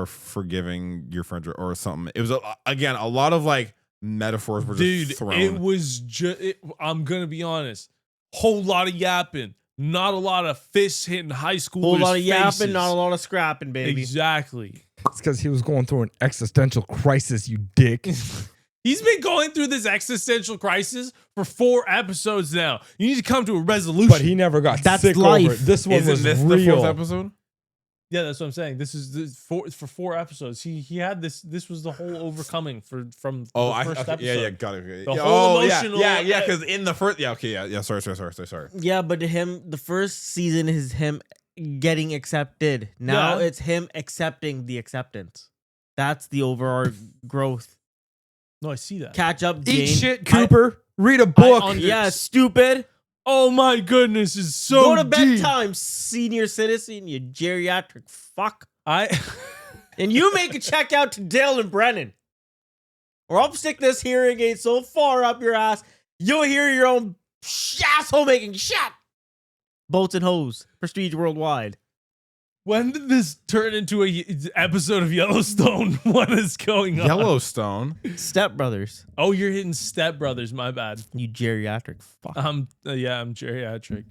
B: forgiving your friends or something. It was again a lot of like metaphors were just
A: Dude,
B: thrown.
A: it was just. I'm gonna be honest. Whole lot of yapping, not a lot of fists hitting high schoolers.
C: Whole lot of
A: faces.
C: yapping, not a lot of scrapping, baby.
A: Exactly.
D: It's because he was going through an existential crisis, you dick.
A: He's been going through this existential crisis for 4 episodes now. You need to come to a resolution.
D: But he never got
C: That's
D: sick
C: life.
D: over it. This one
B: Isn't
D: was
B: this
D: real.
B: the 4th episode?
A: Yeah, that's what I'm saying. This is for 4 episodes. He had this. This was the whole overcoming from the first episode.
B: yeah, got it.
A: The whole
B: yeah,
A: emotional-
B: yeah, because in the first, sorry.
C: Yeah, but the first season is him getting accepted. Now
A: Yeah.
C: it's him accepting the acceptance. That's the overall growth.
A: No, I see that.
C: Catch up,
D: Eat
C: Jane.
D: shit, Cooper. Read a book.
C: Yeah, stupid.
A: Oh my goodness, it's so
C: Go to
A: deep.
C: bedtime, senior citizen, you geriatric fuck.
A: I
C: And you make a check out to Dale and Brennan. Or I'll stick this hearing aid so far up your ass, you'll hear your own asshole making shit. Boats and Hose, Prestige Worldwide.
A: when did this turn into a episode of Yellowstone? What is going on?
B: Yellowstone.
C: Step Brothers,
A: Oh, you're hitting Step Brothers. My bad.
C: you geriatric fuck.
A: I'm geriatric.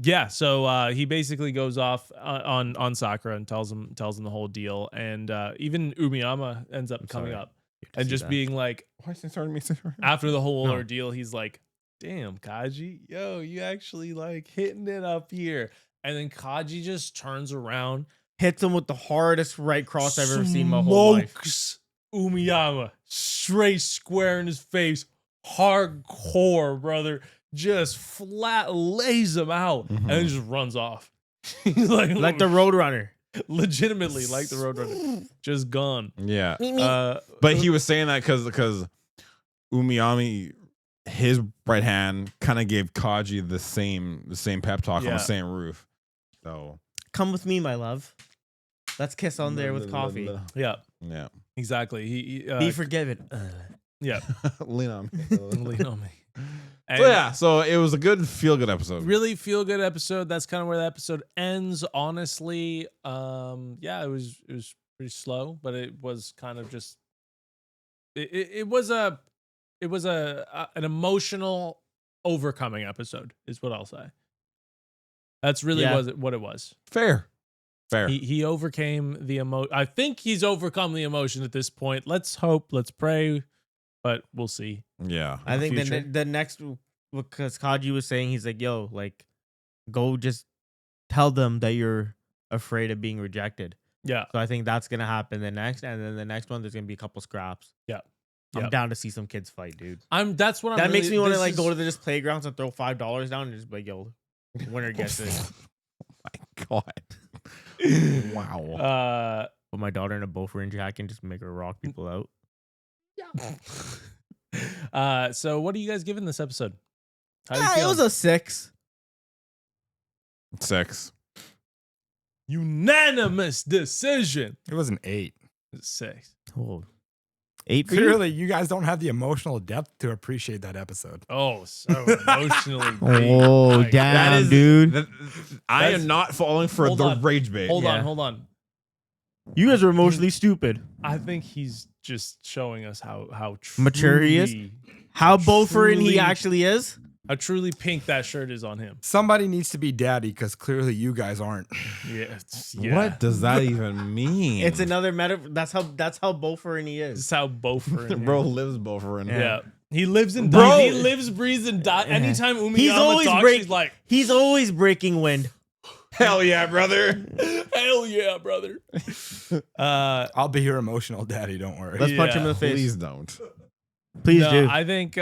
A: Yeah. So he basically goes off on Sakura and tells him the whole deal, and even Umiyama ends up coming
C: sorry.
A: up and just being like,
B: Why is it starting me?
A: after the whole
B: No.
A: ordeal, he's like, "Damn, Kaji, yo, you actually like hitting it up here." And then Kaji just turns around,
C: Hits him with the hardest right cross I've ever seen in my whole life.
A: smokes Umiyama straight square in his face, hardcore, brother. Just flat lays him out and then just runs off. He's like
C: Like the Roadrunner.
A: legitimately like the Roadrunner, just gone.
B: Yeah,
A: Uh,
B: but he was saying that because Umiyami, his right hand, kind of gave Kaji the same pep talk on
A: Yeah.
B: the same roof. So
C: Come with me, my love. Let's kiss on there with coffee.
A: yeah,
B: Yeah,
A: exactly. He
C: Be forgiven.
A: yeah,
B: lean on me.
A: lean on me. And
B: So yeah, so it was a good feel good episode.
A: really feel good episode. That's kind of where the episode ends. Honestly, yeah, it was pretty slow, but it was kind of just it was an emotional overcoming episode, is what I'll say. That's really
C: Yeah.
A: what it was.
B: Fair.
A: He overcame the I think he's overcome the emotion at this point. Let's hope, let's pray, but we'll see.
B: Yeah.
C: I think
A: Future.
C: the next, because Kaji was saying, he's like, yo, like, go just tell them that you're afraid of being rejected.
A: Yeah.
C: So I think that's going to happen the next. And then the next one, there's going to be a couple scraps.
A: Yeah.
C: I'm
A: Yep.
C: down to see some kids fight, dude.
A: That's what I'm
C: That makes
A: really-
C: me want to
A: this
C: like go
A: is-
C: to this playgrounds and throw $5 down and just be like, yo, winner gets it.
B: My God. Wow.
C: Put my daughter in a Bofrin jacket and just make her rock people out.
A: So what are you guys giving this episode? How do you
C: It
A: feel?
C: was a 6.
B: 6.
A: Unanimous decision.
D: It was an 8.
A: 6.
C: Oh. 8 for you?
D: Clearly, you guys don't have the emotional depth to appreciate that episode.
A: Oh, so emotionally. deep.
C: Oh,
A: My
C: damn,
A: God.
B: That is-
C: dude.
B: I
A: That's-
B: am not falling for
A: Hold
B: the
A: on.
B: rage bait.
A: Hold
C: Yeah.
A: on.
C: You guys are emotionally stupid.
A: I think he's just showing us how
C: Mature he is?
A: truly-
C: How Bofrin he
A: Truly-
C: actually is?
A: How truly pink that shirt is on him.
D: Somebody needs to be daddy because clearly you guys aren't.
A: Yeah.
B: What does that even mean?
C: It's another meta. That's how Boffer and he
A: This
C: is.
A: is how Bofer.
B: Bro lives Boffer and
A: Yeah. He lives and
C: Bro.
A: dies. He lives, breathes, and dies. Anytime Umiyama talks, he's like,
C: He's always breaking wind.
B: hell yeah, brother.
A: hell yeah, brother.
D: I'll be your emotional daddy. Don't worry.
C: Let's punch him in
A: Yeah.
C: the face.
B: Please don't.
C: Please
A: No,
C: do.
A: I think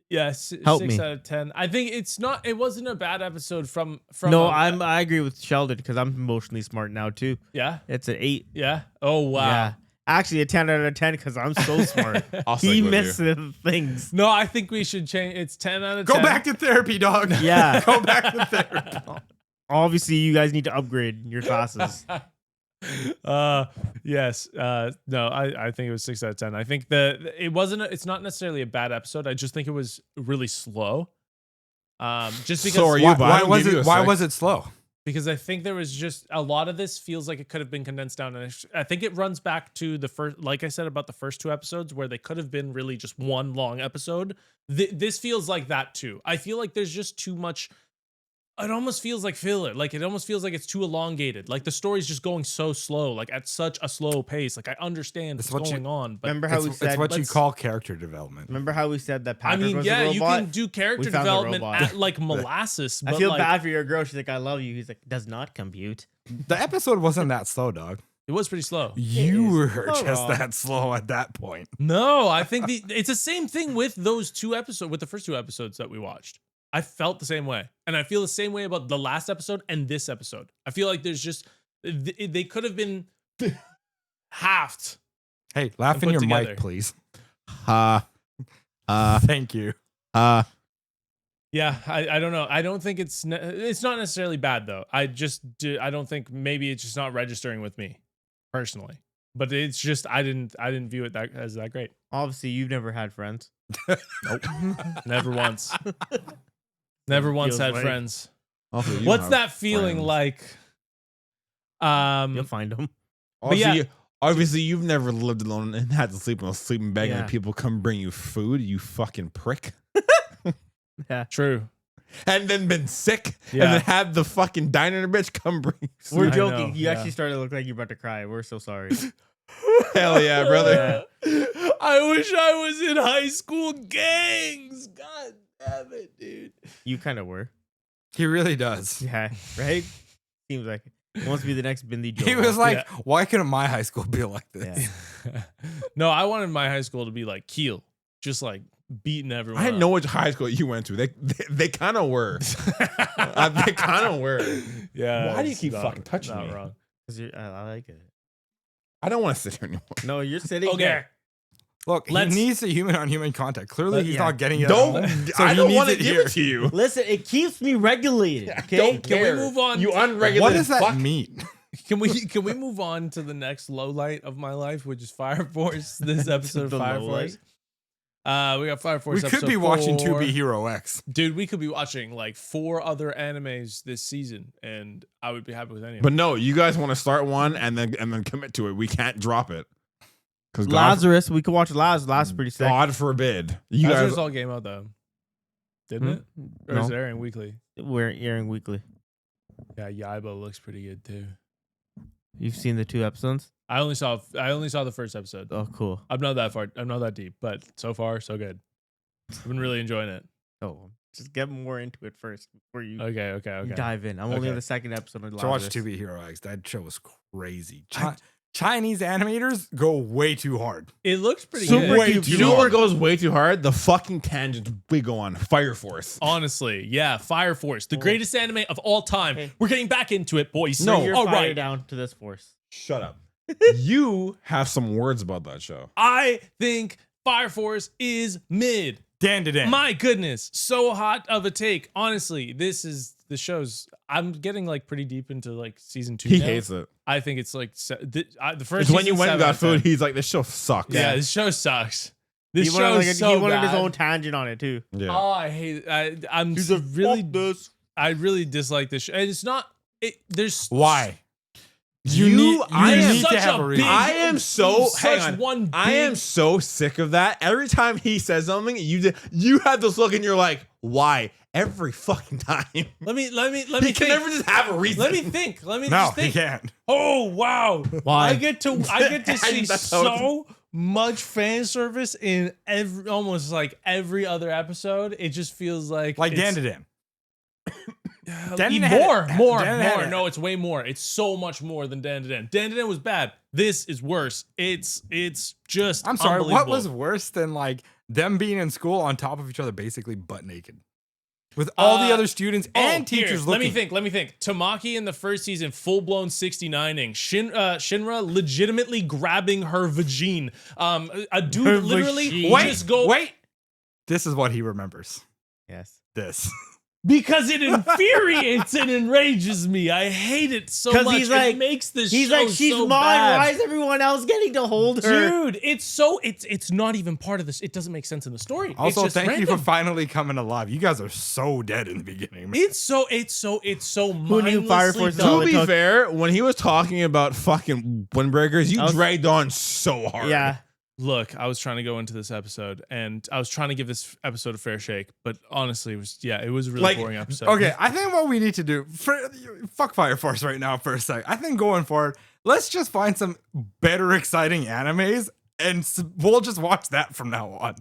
A: yes,
C: Help
A: 6
C: me.
A: out of 10. I think it wasn't a bad episode from
C: No, I agree with Sheldon because I'm emotionally smart now too.
A: Yeah.
C: It's an 8.
A: Yeah. Oh wow.
C: Yeah. Actually, a 10 out of 10 because I'm so smart.
B: I'll
C: He
B: stick with you.
C: misses things.
A: No, I think we should change. It's 10 out of 10.
D: Go back to therapy, dog.
C: Yeah.
D: Go back to therapy.
C: Obviously, you guys need to upgrade your classes.
A: Yes. No, I think it was 6 out of 10. I think it's not necessarily a bad episode. I just think it was really slow. Just because
B: So are you?
D: Why,
B: but I
D: why
B: don't
D: was
B: give you
D: it?
B: a
D: Why
B: sec.
D: was it slow?
A: because I think there was just a lot of this feels like it could have been condensed down. And I think it runs back to the first, like I said about the first 2 episodes, where they could have been really just one long episode. This feels like that too. I feel like there's just too much. It almost feels like filler. Like it almost feels like it's too elongated. Like the story's just going so slow, like at such a slow pace. Like I understand
D: It's
A: what's
D: what you-
A: going on, but
C: Remember how we
D: It's
C: said?
D: what you
A: let's-
D: call character development.
C: Remember how we said that
A: I
C: Patrick
A: mean,
C: was
A: yeah,
C: a
A: you
C: robot?
A: can do character
C: We found the
A: development
C: robot.
A: at like molasses.
C: I
A: But
C: feel
A: like,
C: bad for your girl. She's like, "I love you." He's like, "Does not compute."
D: The episode wasn't that slow, dog.
A: It was pretty slow.
D: You were
C: Hold
D: just
C: on.
D: that slow at that point.
A: No, I think it's the same thing with those 2 episodes, with the first 2 episodes that we watched. I felt the same way. And I feel the same way about the last episode and this episode. I feel like there's just, they could have been halved.
D: Hey, laugh
A: And
D: in
A: put
D: your
A: together.
D: mic, please.
B: Uh,
D: Thank you.
A: Yeah, I don't know. I don't think it's not necessarily bad though. I don't think, maybe it's just not registering with me personally. But it's just I didn't view it as that great.
C: Obviously, you've never had friends.
A: Nope. Never once. Never once
C: Feels
A: had
C: like-
A: friends.
B: also, you
A: What's
B: have
A: that feeling
B: friends.
A: like?
C: You'll find them.
A: But yeah.
B: Obviously, you've never lived alone and had to sleep in a sleeping bag,
C: Yeah.
B: and people come bring you food. You fucking prick.
A: True.
B: And then been sick,
A: Yeah.
B: and then had the fucking diner bitch come bring you
C: We're
B: food.
A: I
C: joking.
A: know,
C: You
A: yeah.
C: actually started to look like you're about to cry. We're so sorry.
B: Hell yeah, brother.
A: I wish I was in high school gangs. God damn it, dude.
C: You kind of were.
D: He really does.
C: Yeah. Right? Seems like it. Wants to be the next Bindi Joel.
D: He was like,
A: Yeah.
D: why couldn't my high school be like this?
C: Yeah.
A: No, I wanted my high school to be like Kiel, just like beating everyone.
B: I didn't know which high school you went to. They kind of were. They kind of were.
A: Yeah.
B: Why do you
A: it's
B: keep
A: not-
B: fucking touching
A: not
B: me?
A: wrong.
C: 'Cause I like it.
B: I don't want to sit here anymore.
C: No, you're sitting
A: Okay.
C: there.
D: Look,
A: Let's-
D: he needs the human on human contact. Clearly, he's
C: yeah.
D: not getting it.
B: Don't.
D: at home, so
B: I
D: he
B: don't
D: needs
B: want to
D: it
B: give
D: here.
B: it to you.
C: Listen, it keeps me regulated. Okay.
B: Don't
A: Can we
B: care.
A: move on?
B: You unregulated
D: What does that
B: fuck.
D: mean?
A: Can we move on to the next low light of my life, which is Fire Force? This episode of
C: The
A: Fire
C: low
A: Force. We got Fire Force.
D: We could
A: episode
D: be watching
A: 4.
D: 2B Hero X.
A: Dude, we could be watching like 4 other animes this season, and I would be happy with any of
B: But
A: them.
B: no, you guys want to start one and then commit to it. We can't drop it because
C: Lazarus. We could watch Lazarus. Lazarus is pretty sick.
B: God forbid you
A: Lazarus
B: guys.
A: all came out though, didn't it? Or
C: No.
A: is it airing weekly?
C: We're airing weekly.
A: Yeah, Yaiba looks pretty good too.
C: You've seen the 2 episodes?
A: I only saw the first episode.
C: Oh, cool.
A: I'm not that far. I'm not that deep, but so far so good. I've been really enjoying it.
C: Oh, just get more into it first before you,
A: Okay.
C: you dive in. I'm only
A: Okay.
C: on the 2nd episode of
D: To watch
C: Lazarus.
D: 2B Hero X. That show was crazy. Chinese animators go way too hard.
A: It looks pretty
C: Super
A: good.
C: cute.
B: You know where it goes way too hard? The fucking tangents we go on. Fire Force.
A: Honestly, yeah, Fire Force, the greatest anime of all time.
C: Hey.
A: We're getting back into it, boys.
B: No.
C: Bring your
A: all
C: fire
A: right.
C: down to this force.
B: Shut up. You have some words about that show.
A: I think Fire Force is mid.
D: Dan to Dan.
A: My goodness, so hot of a take. Honestly, the show's. I'm getting like pretty deep into like season 2.
B: He
A: now.
B: hates it.
A: I think it's like the first.
B: It's when you
A: season's
B: went and
A: 7
B: got
A: out of 10.
B: food. He's like, this show sucks.
A: Yeah, this show sucks. This
C: He went on,
A: show
C: like,
A: is so
C: he went on his
A: bad.
C: own tangent on it too.
B: Yeah.
A: Oh, I hate it. I'm
C: He's like,
A: really
C: "Fuck this."
A: I really dislike this show. And it's not. There's
D: Why?
B: I
A: There's
B: am
A: such
D: to have
A: a
D: a reason.
A: big-
B: I am so hang
A: such
B: on.
A: one
B: I am
A: big-
B: so sick of that. Every time he says something, you have this look and you're like, why? Every fucking time.
A: Let me
B: He
A: think.
B: can never just have a reason.
A: Let me think. Let me
D: No,
A: just
D: he
A: think.
D: can't.
A: Oh wow!
C: Why?
A: I get to see
B: That's how
A: so much fan service in almost like every other episode. It just feels like
D: Like
A: it's-
D: Dan.
A: More.
D: Dan had it.
A: No, it's way more. It's so much more than Dan to Dan. Dan to Dan was bad. This is worse. It's just.
D: I'm sorry. What
A: unbelievable.
D: was worse than like them being in school on top of each other, basically butt naked, with all the other students and
A: here,
D: teachers
A: Let
D: looking?
A: me think. Tamaki in the first season, full blown 69ing. Shinra legitimately grabbing her vagine. A dude
C: Her
A: literally
C: vagine.
A: just go
D: Wait. This is what he remembers.
C: Yes.
D: This.
A: because it infuriates and enrages me. I hate it so
C: 'Cause
A: much.
C: he's like-
A: it makes this
C: He's
A: show
C: like, she's
A: so
C: mine.
A: bad.
C: Why is everyone else getting to hold her?
A: Dude, it's not even part of this. It doesn't make sense in the story. It's
D: Also,
A: just
D: thank you
A: random.
D: for finally coming alive. You guys are so dead in the beginning. Man.
A: It's so
C: Who knew Fire
A: mindlessly
C: Force
A: dumb.
C: all
B: To
C: it
B: be
C: took-
B: fair, when he was talking about fucking windbreakers, you
C: I was-
B: dragged on so hard.
C: Yeah.
A: Look, I was trying to go into this episode, and I was trying to give this episode a fair shake, but honestly, it was a really
B: Like,
A: boring episode.
D: Okay, I think what we need to do, fuck Fire Force right now for a sec. I think going forward, let's just find some better, exciting animes, and we'll just watch that from now on.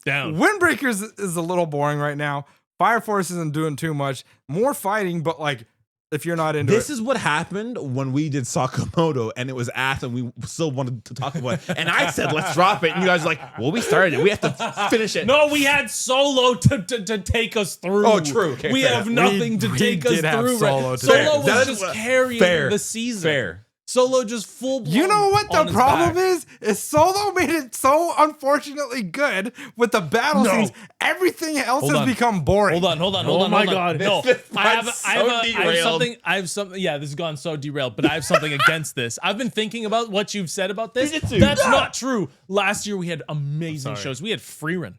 A: down.
D: Windbreakers is a little boring right now. Fire Force isn't doing too much. More fighting, but like, if you're not into
B: This
D: it.
B: is what happened when we did Sakamoto and it was ass and we still wanted to talk about it. And I said, let's drop it. And you guys were like, well, we started it. We have to finish it.
A: No, we had Solo to take us through.
B: Oh, true. Okay,
A: we
B: fair.
A: have nothing to
D: We
A: take us
D: did have
A: through.
D: Solo to
A: Solo
D: take us
A: was
B: through. That
A: just
B: is
A: carrying
B: fair.
A: the season.
B: Fair.
A: Solo just full blown.
D: You know what the
A: on his
D: problem
A: back.
D: is Solo made it so unfortunately good with the battle
A: No.
D: scenes. Everything else
A: Hold
D: has
A: on.
D: become boring.
A: Hold on.
C: Oh my God.
A: No,
B: This
A: I
B: went so
A: have
B: derailed.
A: something. I have something. Yeah, this has gone so derailed, but I have something against this. I've been thinking about what you've said about this.
B: Jujutsu.
A: That's not true. Last year we had amazing
C: sorry.
A: shows. We had Freerun.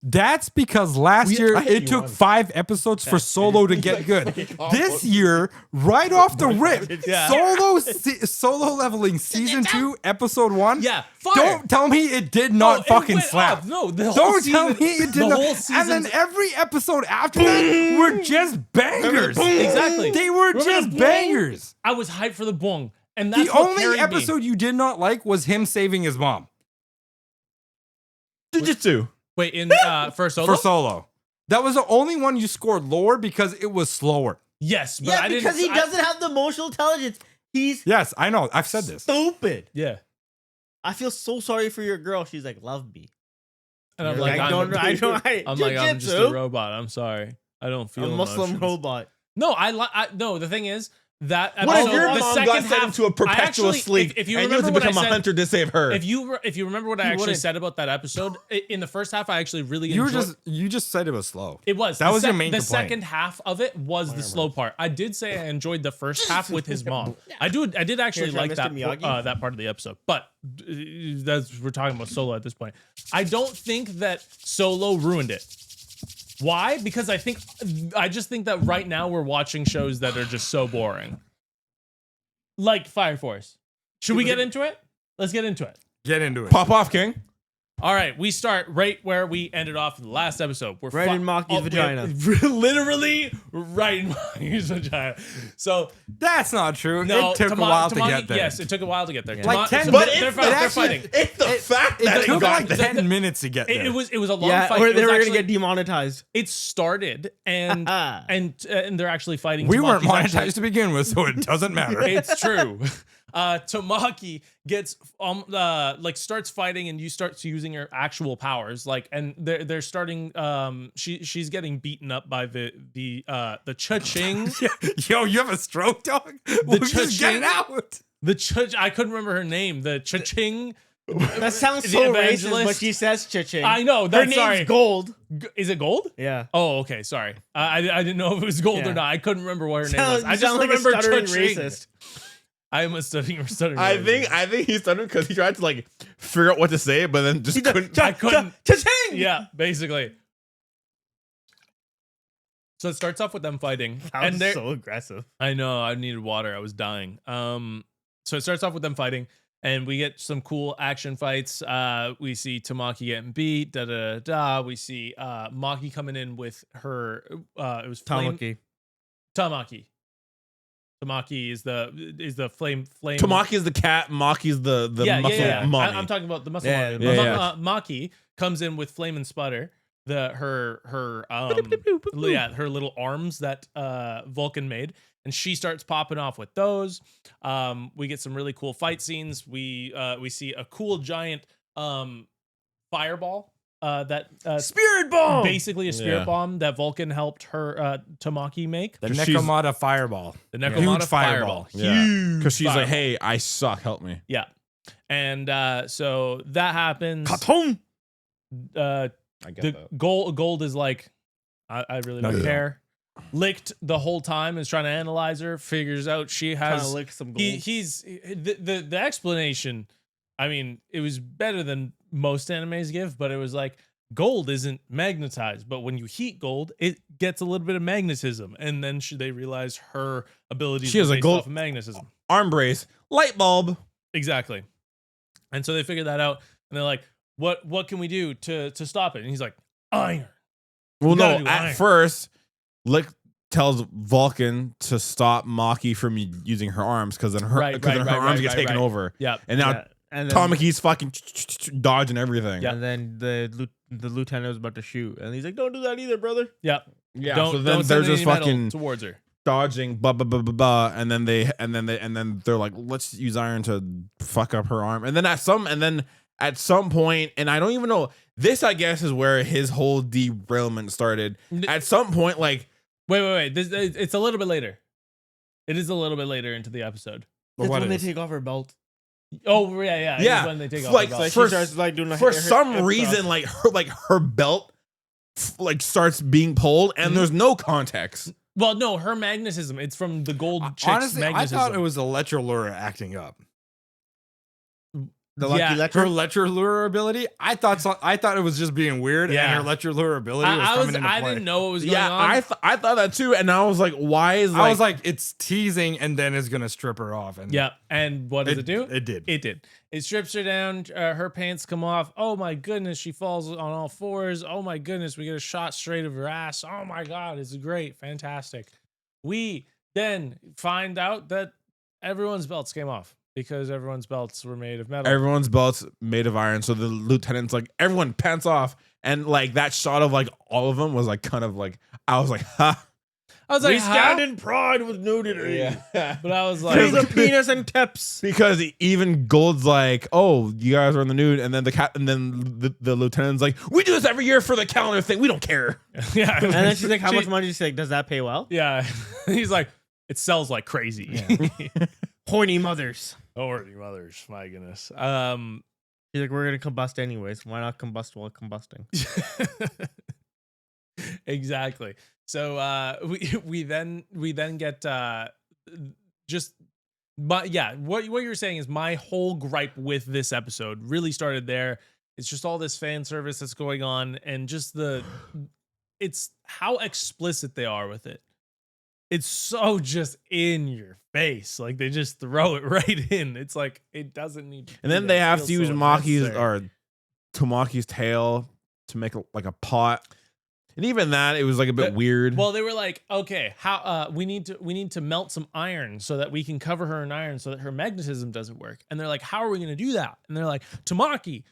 D: That's because last year
B: I hate
D: it
B: you
D: took
B: on.
D: 5 episodes for Solo to get good. This year, right off the rip,
A: Yeah.
D: Solo leveling season 2, episode 1.
A: Yeah, fire.
D: Don't tell me it did
A: No,
D: not
A: it
D: fucking
A: went
D: slap.
A: off. No, the whole
D: Don't
A: season,
D: tell me it did
A: the
D: not.
A: whole
D: And
A: season.
D: then every episode after that were just bangers.
A: Exactly.
D: They were
A: Remember
D: just
A: the boom?
D: bangers.
A: I was hyped for the bong, and that's
D: The
A: what
D: only
A: carried me.
D: episode you did not like was him saving his mom
B: Jujutsu.
A: Wait, in first Solo.
D: for Solo. That was the only one you scored lower because it was slower.
A: Yes, but
C: Yeah,
A: I didn't.
C: because he doesn't have the emotional intelligence. He's
D: Yes, I know. I've said this.
C: stupid.
A: Yeah,
C: I feel so sorry for your girl. She's like, love me.
A: and I'm
C: You're
A: like,
C: I don't know. I don't.
A: I'm like, I'm just a robot. I'm sorry. I don't feel
C: A Muslim
A: emotions.
C: robot.
A: No, no. The thing is that
B: What if
A: episode,
B: your
A: the
B: mom
A: second
B: got sent
A: half,
B: into a perpetual
A: I actually,
B: sleep
A: if you
B: and you had
A: remember
B: to
A: what I
B: become a
A: said,
B: hunter to save her?
A: if you remember what I actually
C: wouldn't.
A: said about that episode in the first half, I actually really
D: You
A: enjoyed.
D: just said it was slow.
A: It was.
D: That
A: The
D: was your main
A: The
D: complaint.
A: second half of it was the slow part. I did say I enjoyed the first half with his mom. I did actually
C: Here, try
A: like that
C: Mr. Miyagi.
A: that part of the episode. But we're talking about Solo at this point. I don't think that Solo ruined it. Why? Because I just think that right now we're watching shows that are just so boring. Like Fire Force. Should we get into it? Let's get into it.
D: Get into it.
B: Pop off, King.
A: All right, we start right where we ended off in the last episode. We're
C: Right in Maki's vagina.
A: Literally right in Maki's vagina. So
D: That's not true.
A: no,
D: it took a while to get there.
A: Yes, it took a while to get there.
D: Like 10
B: But
A: they're
B: it's
A: fighting.
B: actually, it's the fact that
D: It
B: it
D: took
B: got
D: like
B: there.
D: 10 minutes to get there.
A: It was a long
C: Yeah,
A: fight.
C: or
A: It
C: they
A: was
C: were
A: actually-
C: gonna get demonetized.
A: It started and they're actually fighting.
D: we weren't
A: Tamaki's
D: monetized
A: actually-
D: to begin with, so it doesn't matter.
A: It's true. Tamaki gets starts fighting and you start using her actual powers and they're starting she's getting beaten up by the cha-ching.
D: Yo, you have a stroke, dog? Well, just get it out.
A: I couldn't remember her name. The cha-ching.
C: That sounds
A: The
C: so racist,
A: evangelist.
C: but she says cha-ching.
A: I know.
C: Her
A: That's
C: name's
A: sorry.
C: Gold.
A: Is it Gold?
C: Yeah.
A: Oh, okay. Sorry. I didn't know if it was Gold or
C: Yeah.
A: not. I couldn't remember what her name
C: Sound-
A: was. I
C: you
A: just
C: sound like a
A: remember
C: stuttering
A: cha-ching.
C: racist.
A: I am a stuttering racist.
B: I think he stuttered because he tried to figure out what to say, but then just couldn't.
A: I couldn't.
C: Cha-ching!
A: Yeah, basically. So it starts off with them fighting,
C: That
A: and
C: was
A: they're.
C: so aggressive.
A: I know. I needed water. I was dying. So it starts off with them fighting, and we get some cool action fights. We see Tamaki getting beat. We see Maki coming in with her. It was
C: Tamaki.
A: Tamaki. Tamaki is the flame.
B: Tamaki is the cat. Maki's the muscle mommy.
A: I'm talking about the muscle
C: Yeah,
A: mommy.
B: yeah.
A: Maki comes in with flame and sputter. Her little arms that Vulcan made, and she starts popping off with those. We get some really cool fight scenes. We see a cool giant fireball that
C: Spirit bomb.
A: basically a spirit
B: Yeah.
A: bomb that Vulcan helped her Tamaki make.
D: The
B: 'Cause she's-
D: Nekomata fireball.
A: The
D: Huge
A: Nekomata
D: fireball.
A: fireball.
B: Yeah.
A: Huge
B: Because she's like,
A: fireball.
B: hey, I suck. Help me.
A: Yeah. And so that happens.
C: Katon.
B: I get
A: The
B: that.
A: gold is like, I really don't
B: Yeah.
A: care. Licked the whole time, is trying to analyze her, figures out she
C: Trying to
A: has
C: lick some gold.
A: he's the explanation. I mean, it was better than most animes give, but it was like gold isn't magnetized, but when you heat gold, it gets a little bit of magnetism, and then they realize her abilities
B: She has
A: were
B: a
A: based
B: gold-
A: off of magnetism.
B: Arm brace, light bulb.
A: Exactly. And so they figure that out, and they're like, what can we do to stop it? And he's like, iron.
B: Well,
A: You gotta
B: no.
A: do
B: At
A: iron.
B: first, Lick tells Vulcan to stop Maki from using her arms because then her
A: Right,
B: arms get
A: right,
B: taken
A: right.
B: over,
A: Yeah.
B: and now
C: Yeah, and then,
B: Tamaki's fucking dodging everything.
A: Yeah.
C: and then the lieutenant was about to shoot, and he's like, "Don't do that either, brother."
A: Yeah.
B: Yeah.
A: Don't,
B: so then
A: don't
B: they're
A: send
B: just
A: any metal
B: fucking
A: towards her.
B: dodging, blah blah blah blah blah, and then they're like, let's use iron to fuck up her arm, and then at some point, and I don't even know. This, I guess, is where his whole derailment started. At some point, like,
A: Wait. It's a little bit later. It is a little bit later into the episode.
D: But
C: That's
D: what
C: when
D: is?
C: they take off her belt.
A: Oh yeah.
B: Yeah.
A: It's when they take off
B: Like,
A: the
C: It's
A: belt.
C: like
B: For-
C: she starts like doing
B: for some reason, like her belt like starts being pulled, and
A: Mhm.
B: there's no context.
A: Well, no, her magnetism. It's from the gold chick's
D: Honestly, I
A: magnetism.
D: thought it was the Electrolure acting up.
C: the lucky
A: Yeah.
D: Her
C: electric.
D: Electrolure ability, I thought it was just being weird,
A: Yeah.
D: and her Electrolure ability was coming into play.
A: I didn't know what was going
B: Yeah,
A: on.
B: I thought that too, and I was like, why is
D: I was like, it's teasing, and then it's gonna strip her off. And
A: Yeah, and what does it do?
D: It did.
A: It did. It strips her down. Her pants come off. Oh my goodness, she falls on all fours. Oh my goodness, we get a shot straight of her ass. Oh my god, it's great, fantastic. We then find out that everyone's belts came off because everyone's belts were made of metal.
B: everyone's belts made of iron. So the lieutenant's like, everyone pants off, and like that shot of like all of them was like kind of like, I was like, ha.
A: I was
C: We
A: like,
C: stand
A: huh?
C: in pride with nudity.
A: But I was
C: Free
A: like,
C: the penis and tips.
B: Because even Gold's like, oh, you guys are in the nude, and then the lieutenant's like, we do this every year for the calendar thing. We don't care.
A: yeah.
C: And then she's like, "How much money?" She's like, "Does that pay well?"
A: Yeah. He's like, it sells like crazy.
C: Horny mothers.
A: Horny mothers, my goodness.
C: She's like, "We're gonna combust anyways. Why not combust while combusting?"
A: Exactly. So we then get just but yeah, what you're saying is my whole gripe with this episode really started there. It's just all this fan service that's going on, and just it's how explicit they are with it. It's so just in your face. Like they just throw it right in. It's like it doesn't need to
B: And
A: be
B: then
A: there.
B: they
A: It
B: have
A: feels
B: to use
A: so
B: Maki's
A: unnecessary.
B: or Tamaki's tail to make like a pot. And even that, it was like a bit
A: But-
B: weird.
A: Well, they were like, okay, how we need to melt some iron so that we can cover her in iron so that her magnetism doesn't work. And they're like, how are we going to do that? And they're like, Tamaki,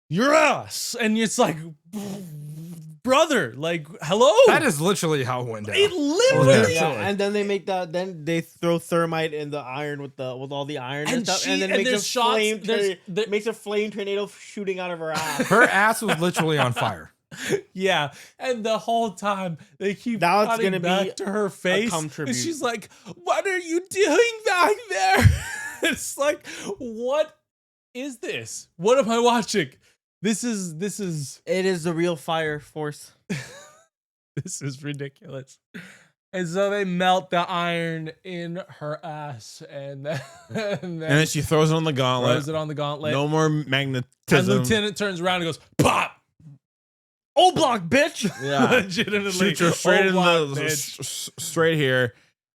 A: you're us. And it's like, brother, like, hello.
D: That is literally how it went down.
A: it literally.
C: Yeah, and then they make that. Then they throw thermite in the iron with all the iron and,
A: And
C: stuff,
A: she-
C: and then
A: and
C: makes
A: there's
C: a
A: shots-
C: flame.
A: there-
C: Makes a flame tornado shooting out of her ass.
D: Her ass was literally on fire.
A: Yeah, and the whole time they keep
C: Now it's
A: cutting
C: gonna
A: back
C: be
A: to her face,
C: cum
A: and
C: tribute.
A: she's like, "What are you doing back there?" It's like, what is this? What am I watching? This is
C: It is the real fire force.
A: this is ridiculous. And so they melt the iron in her ass, and then,
B: and then she throws it on the gauntlet.
A: throws it on the gauntlet.
B: No more
A: and
B: magnetism.
A: Lieutenant turns around and goes, "Pop!"
C: O block, bitch.
B: Yeah.
A: Legitimately,
B: Shoots her straight in
A: block,
B: the
A: bitch.
B: straight here.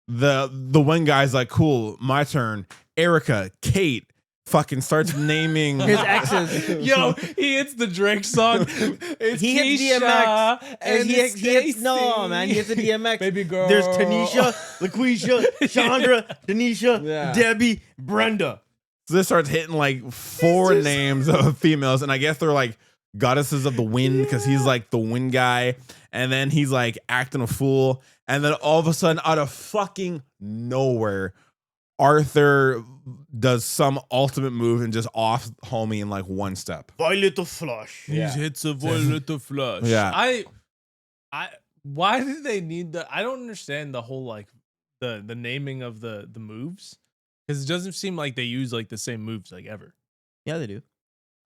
B: The one guy's like, cool, my turn. Erica, Kate, fucking starts naming
C: His exes.
A: Yo, he hits the Drake song. It's
C: He hits
A: Keisha
C: DMX.
A: and
C: he
A: it's
C: hits, no,
A: Stacey.
C: man. He hits the DMX.
A: Baby girl.
C: There's Tanisha, LaQuisha, Chandra, Tanisha,
B: Yeah.
C: Debbie, Brenda.
B: So this starts hitting like 4
A: just-
B: names of females, and I guess they're like goddesses of the wind because he's like the wind guy, and then he's like acting a fool, and then all of a sudden, out of fucking nowhere, Arthur does some ultimate move and just off homie in like 1 step.
C: Violet of Flush.
A: He
B: Yeah.
A: hits a violet of flush.
B: Yeah.
A: I why did they need the I don't understand the whole like the naming of the moves. Because it doesn't seem like they use like the same moves like ever.
C: Yeah, they do.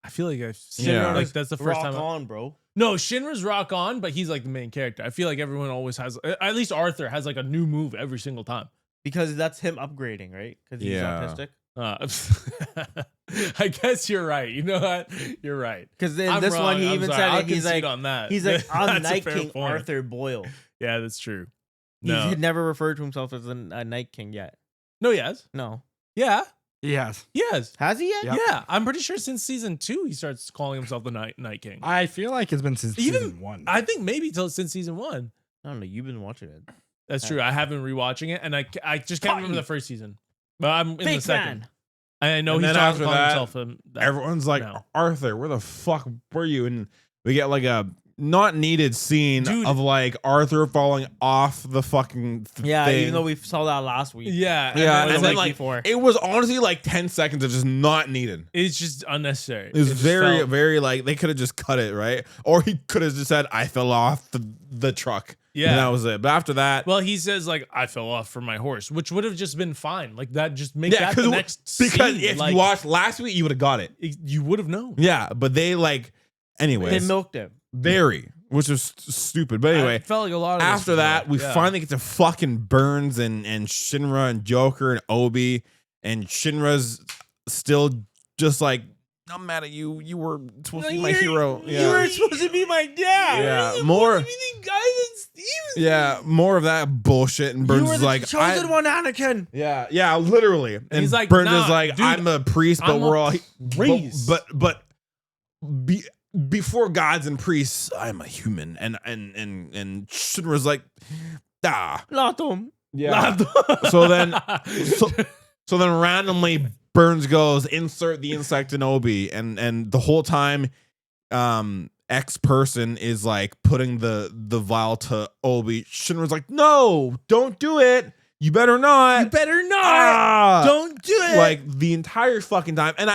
A: I feel like I've seen
B: Yeah.
A: like that's the first
C: Rock
A: time.
C: on, bro.
A: No, Shinra's rock on, but he's like the main character. I feel like everyone always has, at least Arthur has like a new move every single time.
C: Because that's him upgrading, right? Because he's
B: Yeah.
C: autistic.
A: I guess you're right. You know what? You're right.
C: Because in
A: I'm
C: this
A: wrong.
C: one, he
A: I'm
C: even
A: sorry.
C: said
A: I'll
C: it. He's
A: concede
C: like,
A: on that.
C: I'm
A: That's a
C: Night
A: fair
C: King
A: point.
C: Arthur Boyle.
A: Yeah, that's true.
C: He's
A: No,
C: never referred to himself as a Night King yet.
A: no, he has.
C: No.
A: Yeah,
D: Yes.
A: he has.
C: Has he yet?
D: Yep.
A: Yeah, I'm pretty sure since season 2 he starts calling himself the Night King.
D: I feel like it's been since
A: Even-
D: season 1.
A: I think maybe since season 1.
C: I don't know. You've been watching it.
A: That's true. I haven't rewatching it, and I just can't remember the first season. But I'm in the
C: Fake
A: second.
C: fan.
A: I know
B: And
A: he's
B: then
A: talking
B: after
A: calling
B: that,
A: himself that
B: Everyone's like,
A: now.
B: Arthur, where the fuck were you? And we get like a not needed scene
A: Dude.
B: of like Arthur falling off the fucking
C: Yeah,
B: thing.
C: even though we saw that last week.
A: Yeah,
B: Yeah,
A: and
B: and then like
C: before.
B: it was honestly like 10 seconds of just not needed.
A: it's just unnecessary.
B: It was
A: just
B: very,
A: felt-
B: very like they could have just cut it, right? Or he could have just said, I fell off the truck.
A: Yeah.
B: And that was it. But after that,
A: Well, he says like I fell off from my horse, which would have just been fine. Like that, just make that
B: 'cause
A: the
B: it-
A: next
B: because
A: scene.
B: if
A: like,
B: you watched last week, you would have got it.
A: you would have known.
B: Yeah, but they like,
C: They
B: anyways,
C: milked him.
B: very, which was stupid. But
A: I
B: anyway,
A: felt like a lot of this
B: after
A: was
B: that,
A: like-
B: we
A: yeah.
B: finally get to fucking Burns and Shinra and Joker and Obi, and Shinra's still just like, I'm mad at you. You were supposed to be my hero.
C: You were supposed to be my dad.
B: Yeah, more.
A: the guy that Steve's
B: Yeah, more of that bullshit. And Burns
C: You were
B: is
C: the
B: like,
C: chosen one, Anakin.
B: yeah, literally. And
A: he's like,
B: Burns
A: nah,
B: is like,
A: dude,
B: I'm a priest, but
A: I'm
B: we're
A: a
B: all
A: priest.
B: but before gods and priests, I'm a human. And Shinra's like,
C: Not him.
B: yeah. so then randomly Burns goes, insert the insect in Obi, and the whole time X person is like putting the vial to Obi. Shinra's like, no, don't do it. You better not.
A: You better not.
B: Ah!
A: Don't do it.
B: Like the entire fucking time. And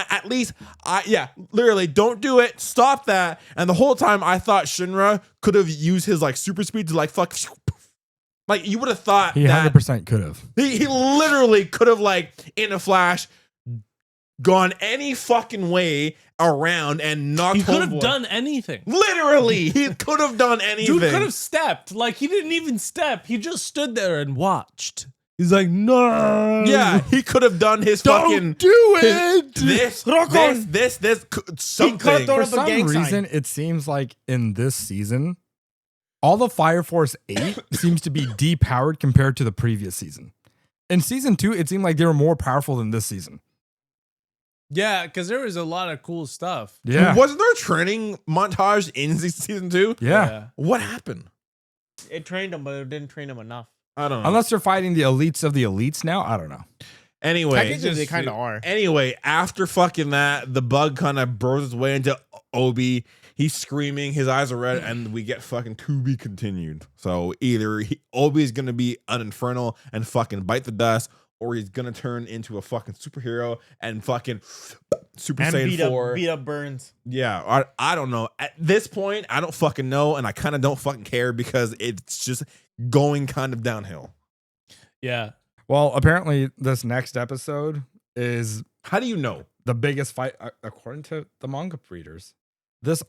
B: literally, don't do it. Stop that. And the whole time I thought Shinra could have used his like super speed to like fuck. Like you would have thought
D: He
B: that
D: 100% could have.
B: he literally could have like in a flash gone any fucking way around and knocked
A: he could have
B: Homeboy.
A: done anything.
B: Literally, he could have done anything.
A: Dude could have stepped. Like he didn't even step. He just stood there and watched. He's like, no.
B: Yeah, he could have done his
A: Don't
B: fucking
A: do
B: his-
A: it.
B: this something.
C: thrown
D: For
C: up a
D: some
C: gang sign.
D: reason, it seems like in this season, all the Fire Force 8 seems to be depowered compared to the previous season. In season 2, it seemed like they were more powerful than this season.
A: Yeah, because there was a lot of cool stuff.
D: Yeah.
B: Wasn't there a training montage in season 2?
D: Yeah.
B: What happened?
C: It trained him, but it didn't train him enough.
B: I don't know.
D: Unless they're fighting the elites of the elites now. I don't know.
B: Anyway,
C: Technically, they kind of are.
B: Anyway, after fucking that, the bug kind of burrows its way into Obi. He's screaming, his eyes are red, and we get fucking to be continued. So either Obi's gonna be an infernal and fucking bite the dust, or he's gonna turn into a fucking superhero and fucking Super
C: And
B: Saiyan 4.
C: beat up Burns.
B: Yeah, I don't know. At this point, I don't fucking know, and I kind of don't fucking care because it's just going kind of downhill.
A: Yeah.
D: Well, apparently, this next episode is
B: How do you know?
D: the biggest fight, according to the manga readers. This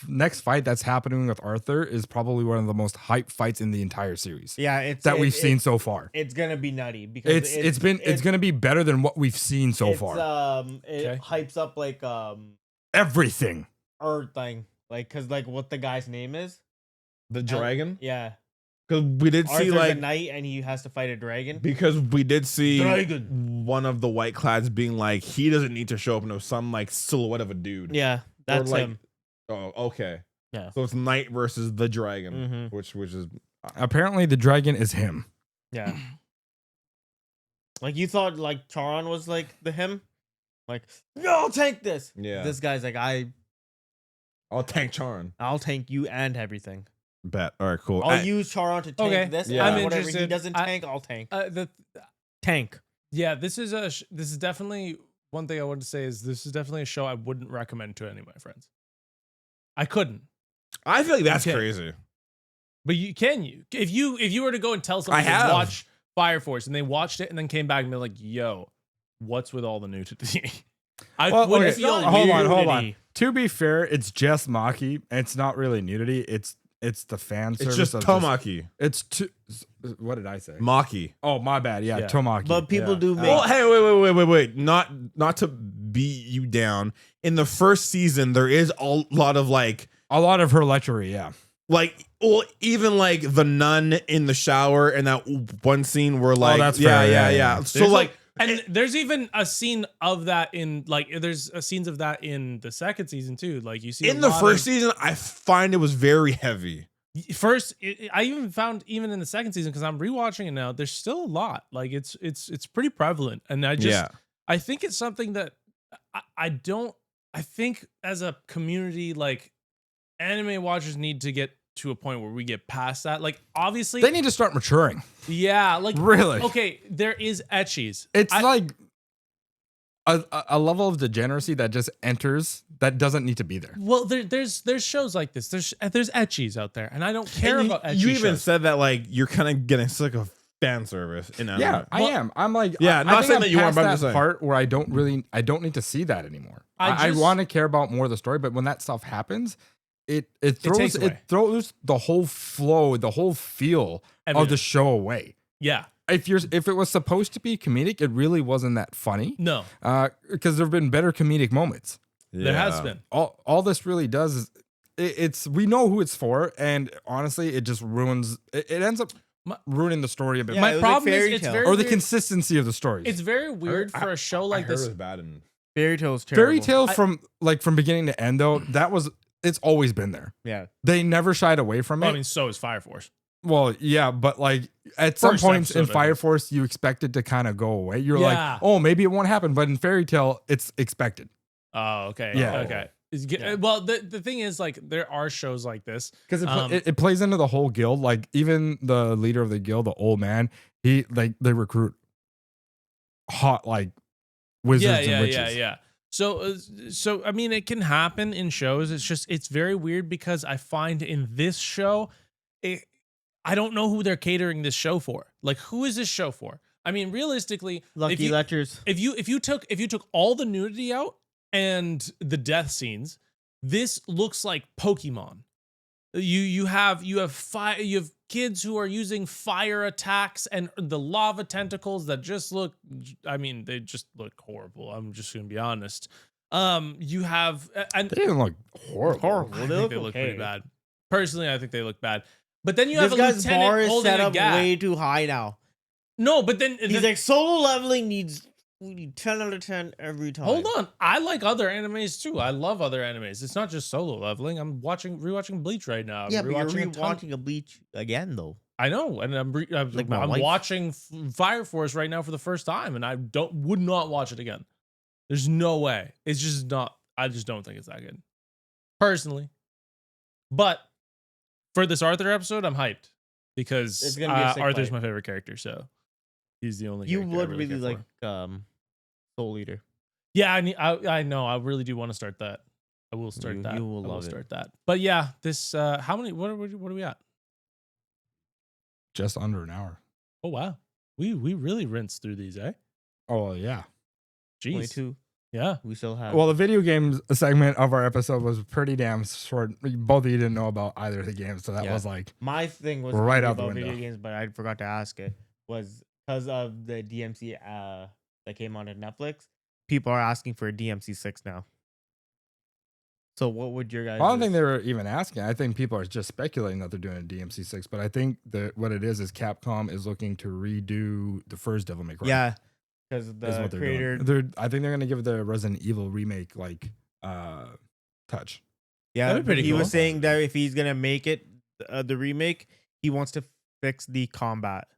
D: next fight that's happening with Arthur is probably one of the most hype fights in the entire series
C: Yeah,
D: we've seen so far.
C: It's gonna be nutty because
D: It's gonna be better than what we've seen so far.
C: It
A: Okay.
C: hypes up like
D: Everything.
C: Earth thing, like because like what the guy's name is.
B: The dragon?
C: Yeah,
B: Because we did see
C: Arthur's a
B: like
C: knight and he has to fight a dragon.
B: because we did see
C: Dragon.
B: one of the white clads being like he doesn't need to show up, and it was some like silhouette of a dude.
C: Yeah, that's
B: like,
C: him.
B: Oh, okay.
C: Yeah.
B: So it's knight versus the dragon,
C: Mhm.
B: which is
D: Apparently, the dragon is him.
C: Yeah. Like you thought, like Charon was like the him. Like, no, tank this.
B: yeah.
C: This guy's like,
B: I'll tank Charon.
C: I'll tank you and everything.
B: Bet. All right, cool.
C: I'll use Charon to tank
A: Okay.
C: this.
B: Yeah.
C: And
B: I'm
C: whatever he
A: interested.
C: doesn't tank, I'll tank. Tank.
A: Yeah, this is definitely one thing I wanted to say is this is definitely a show I wouldn't recommend to any of my friends. I couldn't,
B: I feel like that's
A: Okay.
B: crazy.
A: but you if you were to go and tell someone
B: I have.
A: to watch Fire Force and they watched it and then came back and they're like, "Yo, what's with all the nudity?" I
D: Well,
A: would
D: okay,
A: feel
D: hold on,
A: weird.
D: hold on. To be fair, it's just Maki. It's not really nudity. It's the fan service.
B: It's just
D: of
B: Tomaki.
D: It's what did I say?
B: Maki.
D: Oh, my bad. Yeah,
A: Yeah.
D: Tomaki.
C: But people
D: Yeah.
C: do make.
B: Well, hey, wait. Not to beat you down. In the first season, there is a lot of like
D: A lot of her lechery. Yeah.
B: well, even like the nun in the shower and that one scene where like
D: that's fair. Yeah.
B: So
A: There's
B: like
A: and there's even a scene of that in like there's scenes of that in the second season too. Like you see
B: in
A: a
B: the
A: lot
B: first
A: of-
B: season, I find it was very heavy.
A: First, I even found even in the second season because I'm rewatching it now. There's still a lot. Like it's pretty prevalent, and I think it's something that I don't. I think as a community, like anime watchers need to get to a point where we get past that. Like obviously,
D: They need to start maturing.
A: yeah. Like
D: Really.
A: okay, there is ecchies.
D: It's like a level of degeneracy that just enters that doesn't need to be there.
A: Well, there's shows like this. There's ecchies out there, and I don't care
B: And
A: about ecchi
B: you even
A: shows.
B: said that like you're kind of getting sick of fan service in anime.
D: Yeah, I am. I'm like,
B: Yeah,
D: I
B: not
D: think
B: saying
D: I'm
B: that you are,
D: past
B: but I'm
D: that
B: just saying.
D: part where I don't need to see that anymore.
A: I
D: I
A: just-
D: want to care about more of the story, but when that stuff happens, it throws
A: takes away.
D: throws the whole flow, the whole feel of
A: Everything.
D: the show away.
A: Yeah,
D: If it was supposed to be comedic, it really wasn't that funny.
A: no,
D: Because there have been better comedic moments.
A: there has been.
D: All this really does is it's we know who it's for, and honestly, it just ruins. It ends up ruining the story a bit.
C: Yeah,
A: My
C: it was like
A: problem is
C: fairy
A: it's
C: tale.
A: very
D: or the
A: weird.
D: consistency of the stories.
A: It's very weird for a show like this.
B: It was bad and
C: Fairy Tale's terrible.
D: Fairy Tale from beginning to end though. It's always been there.
C: Yeah.
D: They never shied away from it.
A: I mean, so is Fire Force.
D: Well, yeah, but like at some
A: First
D: points in
A: episode, I
D: Fire
A: think.
D: Force, you expect it to kind of go away. You're
A: Yeah.
D: like, oh, maybe it won't happen. But in Fairy Tale, it's expected.
A: Oh, okay.
D: Yeah.
A: Okay.
C: Yeah.
A: Well, the thing is, like, there are shows like this.
D: Because
A: Um,
D: it plays into the whole guild. Like even the leader of the guild, the old man, they recruit hot like wizards and witches.
A: Yeah. So I mean, it can happen in shows. It's very weird because I find in this show, I don't know who they're catering this show for. Like, who is this show for? I mean, realistically,
C: Lucky Lectures.
A: if you took all the nudity out and the death scenes, this looks like Pokemon. You have kids who are using fire attacks and the lava tentacles that just look, I mean, they just look horrible. I'm just gonna be honest. You have and
D: They didn't look horrible.
A: I think they look pretty bad. Personally, I think they look bad. But then you have
C: This
A: a
C: guy's
A: lieutenant
C: bar is
A: holding
C: set
A: a
C: up
A: gat.
C: way too high now.
A: No, but then
C: He's like, solo leveling we need 10 out of 10 every time.
A: hold on. I like other animes too. I love other animes. It's not just solo leveling. I'm rewatching Bleach right now.
C: Yeah, but you're
A: rewatching a ton.
C: rewatching a Bleach again, though.
A: I know, and I'm
C: Like my wife.
A: watching Fire Force right now for the first time, and I would not watch it again. There's no way. It's just not. I just don't think it's that good, personally. But for this Arthur episode, I'm hyped because
C: It's gonna be a sick
A: Arthur's
C: fight.
A: my favorite character, so he's the only.
C: You
A: character I
C: would
A: really
C: really
A: care
C: like
A: for.
C: Soul Eater.
A: Yeah, I know. I really do want to start that. I will start
C: You-
A: that.
C: you will
A: I will
C: love it.
A: start that. But yeah, this. How many? What are we at?
D: Just under an hour.
A: Oh wow, we really rinsed through these, eh?
D: Oh well, yeah.
A: Jeez.
C: 22.
A: Yeah.
C: We still have.
D: Well, the video games segment of our episode was pretty damn short. Both of you didn't know about either of the games, so that
C: Yeah.
D: was like,
C: my thing was
D: Right
C: gonna be
D: out the
C: about
D: window.
C: video games, but I forgot to ask it. Was because of the DMC that came on to Netflix. People are asking for a DMC 6 now. So what would your guys?
D: I don't think they were even asking. I think people are just speculating that they're doing a DMC6. But I think that what it is Capcom is looking to redo the first Devil May Cry.
C: Yeah, because
D: is
C: the
D: what they're
C: creator.
D: doing. I think they're gonna give the Resident Evil remake like touch.
C: Yeah,
A: That'd be pretty
C: he
A: cool.
C: was saying that if he's gonna make it the remake, he wants to fix the combat.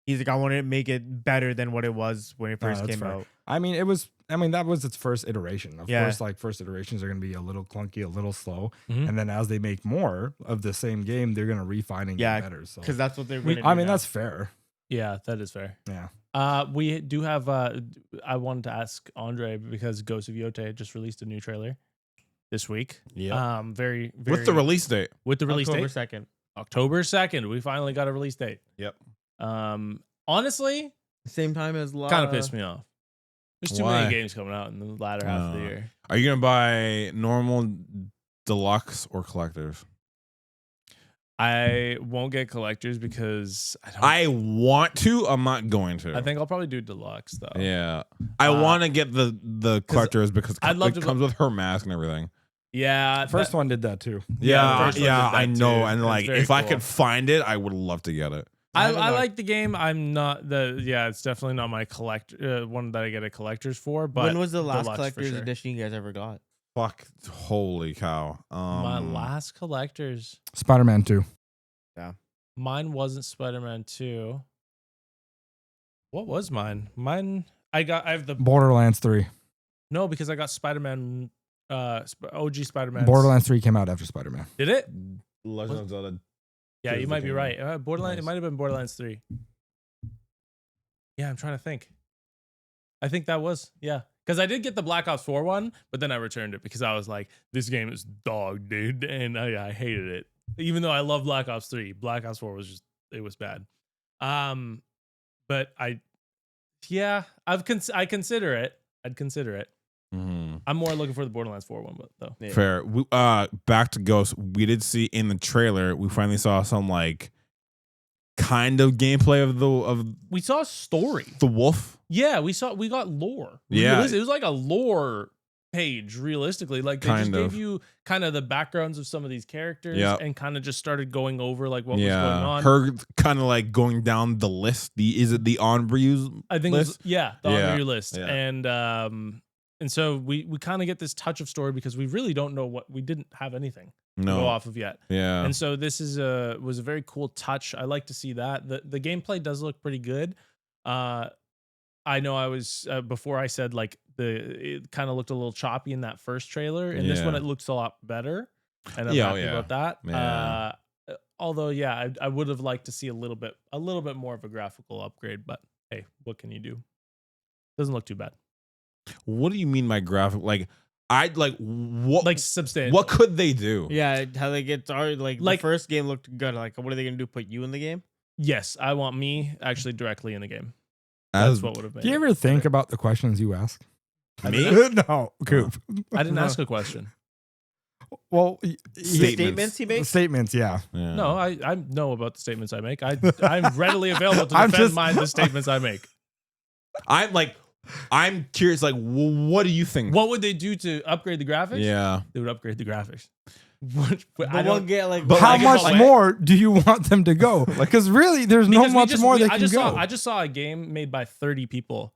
C: He's like, I want to make it better than what it was when it first
D: that's
C: came
D: fair.
C: out.
D: I mean, that was its first iteration. Of
C: Yeah.
D: course, like first iterations are going to be a little clunky, a little slow,
A: Mhm.
D: and then as they make more of the same game, they're going to refine and
C: Yeah,
D: get better. So,
C: Because that's what they're going to do.
D: I mean,
C: now.
D: that's fair.
A: Yeah, that is fair.
D: Yeah.
A: We do have. I wanted to ask Andre because Ghost of Yotei just released a new trailer this week.
B: Yeah.
A: Very
B: With the release date.
A: with the release
C: October
A: date,
C: 2nd.
A: October 2nd. We finally got a release date.
B: Yep.
A: Honestly,
C: Same time as
A: kind of pissed me off. There's too
B: Why?
A: many games coming out in the latter half of the year.
B: Are you gonna buy normal, deluxe, or collectors?
A: I won't get collectors because
B: I want to. I'm not going to.
A: I think I'll probably do deluxe though.
B: Yeah, I want to get the collectors because
A: I'd love
B: it
A: to
B: comes with her mask and everything.
A: Yeah.
D: First one did that too.
A: Yeah, the first one did that
B: I know.
A: too.
B: And
A: It's
B: like,
A: very
B: if I
A: cool.
B: could find it, I would love to get it.
A: I like the game. I'm not it's definitely not my one that I get a collector's for. But
C: when was the last
A: deluxe for
C: collector's
A: sure.
C: edition you guys ever got?
B: Fuck! Holy cow!
A: My last collector's.
D: Spider-Man 2.
A: Mine wasn't Spider-Man 2. What was mine? I have the
D: Borderlands 3.
A: no because I got Spider-Man. OG Spider-Man.
D: Borderlands 3 came out after Spider-Man.
A: Did it?
B: Legend of Zelda.
A: Yeah, you might be right. Borderlands.
B: Nice.
A: It might have been Borderlands 3. Yeah, I'm trying to think. I think that was because I did get the Black Ops 4 one, but then I returned it because I was like, this game is dog, dude, and I hated it. Even though I love Black Ops 3, Black Ops 4 was it was bad. But I consider it. I'd consider it.
B: Mm-hmm.
A: I'm more looking for the Borderlands 4 one, but though.
C: Yeah.
B: Fair. Back to Ghost. We did see in the trailer. We finally saw some like kind of gameplay of
A: We saw a story.
B: the wolf.
A: Yeah, we got lore.
B: Yeah.
A: It was like a lore page, realistically. Like they just gave you kind of the backgrounds of some of these characters and kind of just started going over like what was going on.
B: Her kind of like going down the list. Is it the Enbrews?
A: I think
B: list?
A: the on your list.
B: Yeah.
A: And so we kind of get this touch of story because we really don't know we didn't have anything to go
B: No.
A: off of yet.
B: Yeah.
A: And so this was a very cool touch. I like to see that. The gameplay does look pretty good. I know I was before I said like it kind of looked a little choppy in that first trailer. In this one it looks a lot better. And I'm happy about that.
B: Yeah.
A: Although I would have liked to see a little bit more of a graphical upgrade, but hey, what can you do? Doesn't look too bad.
B: What do you mean by graphic? Like I'd like what?
A: Like substantial.
B: What could they do?
C: Yeah, how they get started. Like the first game looked good. Like, what are they gonna do? Put you in the game?
A: Yes, I want me actually directly in the game. That's what would have made.
D: Do you ever think about the questions you ask?
B: Me?
D: No, Coop.
A: I didn't ask a question.
D: Well,
C: Statements he makes?
D: Statements, yeah.
A: No, I know about the statements I make. I'm readily available to defend the statements I make.
B: I'm curious, like, what do you think?
A: What would they do to upgrade the graphics?
B: Yeah.
A: They would upgrade the graphics.
C: I don't get like.
D: But how much more do you want them to go? Because really, there's no much more they can go.
A: I just saw a game made by 30 people.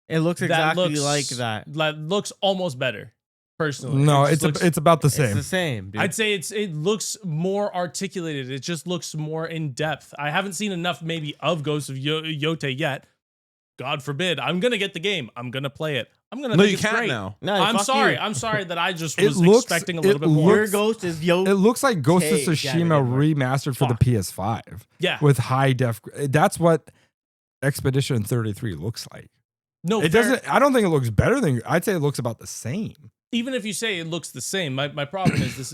C: It looks exactly like that.
A: That looks almost better. Personally,
D: no, it's about the same.
C: It's the same. Dude.
A: I'd say it looks more articulated. It just looks more in depth. I haven't seen enough maybe of Ghost of Yotei yet. God forbid. I'm gonna get the game. I'm gonna play it. I'm gonna.
B: No,
A: think
B: you
A: it's
B: can't
A: great.
B: now.
C: No,
A: I'm
C: fuck
A: sorry.
C: you.
A: I'm sorry that I just
D: It
A: was
D: looks-
A: expecting a
D: it
A: little bit more.
C: Your Ghost is
D: It looks like Ghost of
C: Okay,
D: Tsushima remastered for the PS5
A: Yeah.
D: with high def. That's what Expedition 33 looks like.
A: No,
D: It doesn't. I don't think it looks better than. I'd say it looks about the same.
A: Even if you say it looks the same, my problem is this.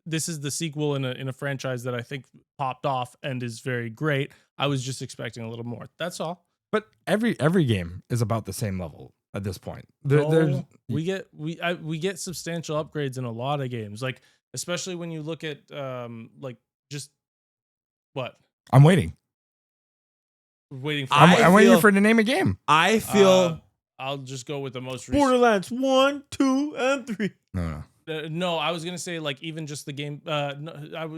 A: This is the sequel in a franchise that I think popped off and is very great. I was just expecting a little more. That's all.
D: But every game is about the same level at this point.
A: No, we get substantial upgrades in a lot of games, like especially when you look at like just what
D: I'm waiting.
A: waiting for.
D: I'm waiting for the name of game.
B: I feel
A: I'll just go with the most recent.
C: Borderlands 1, 2, and 3.
D: No.
A: No, I was gonna say like even just the game. No,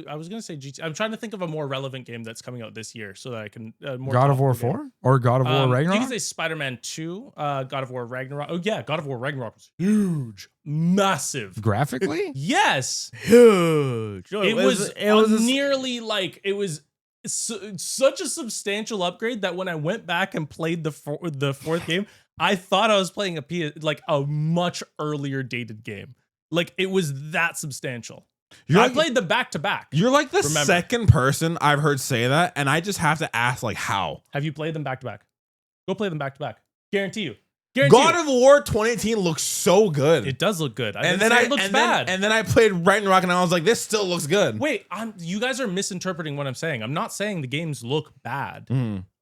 A: I was gonna say GT. I'm trying to think of a more relevant game that's coming out this year so that I can more
D: God of War
A: topical game.
D: 4 or God of War
A: You
D: Ragnarok?
A: can say Spider-Man 2, God of War Ragnarok. Oh yeah, God of War Ragnarok was huge, massive.
D: Graphically?
A: Yes,
C: Huge.
A: it was nearly like it was such a substantial upgrade that when I went back and played the fourth game, I thought I was playing like a much earlier dated game. Like it was that substantial. I played the back to back.
B: You're like the second person I've heard say that, and I just have to ask, like, how?
A: Have you played them back to back? Go play them back to back. Guarantee you.
B: God of War 2018 looks so good.
A: It does look good.
B: And then
A: it looks bad.
B: And then I played Ragnarok, and I was like, this still looks good.
A: Wait, you guys are misinterpreting what I'm saying. I'm not saying the games look bad.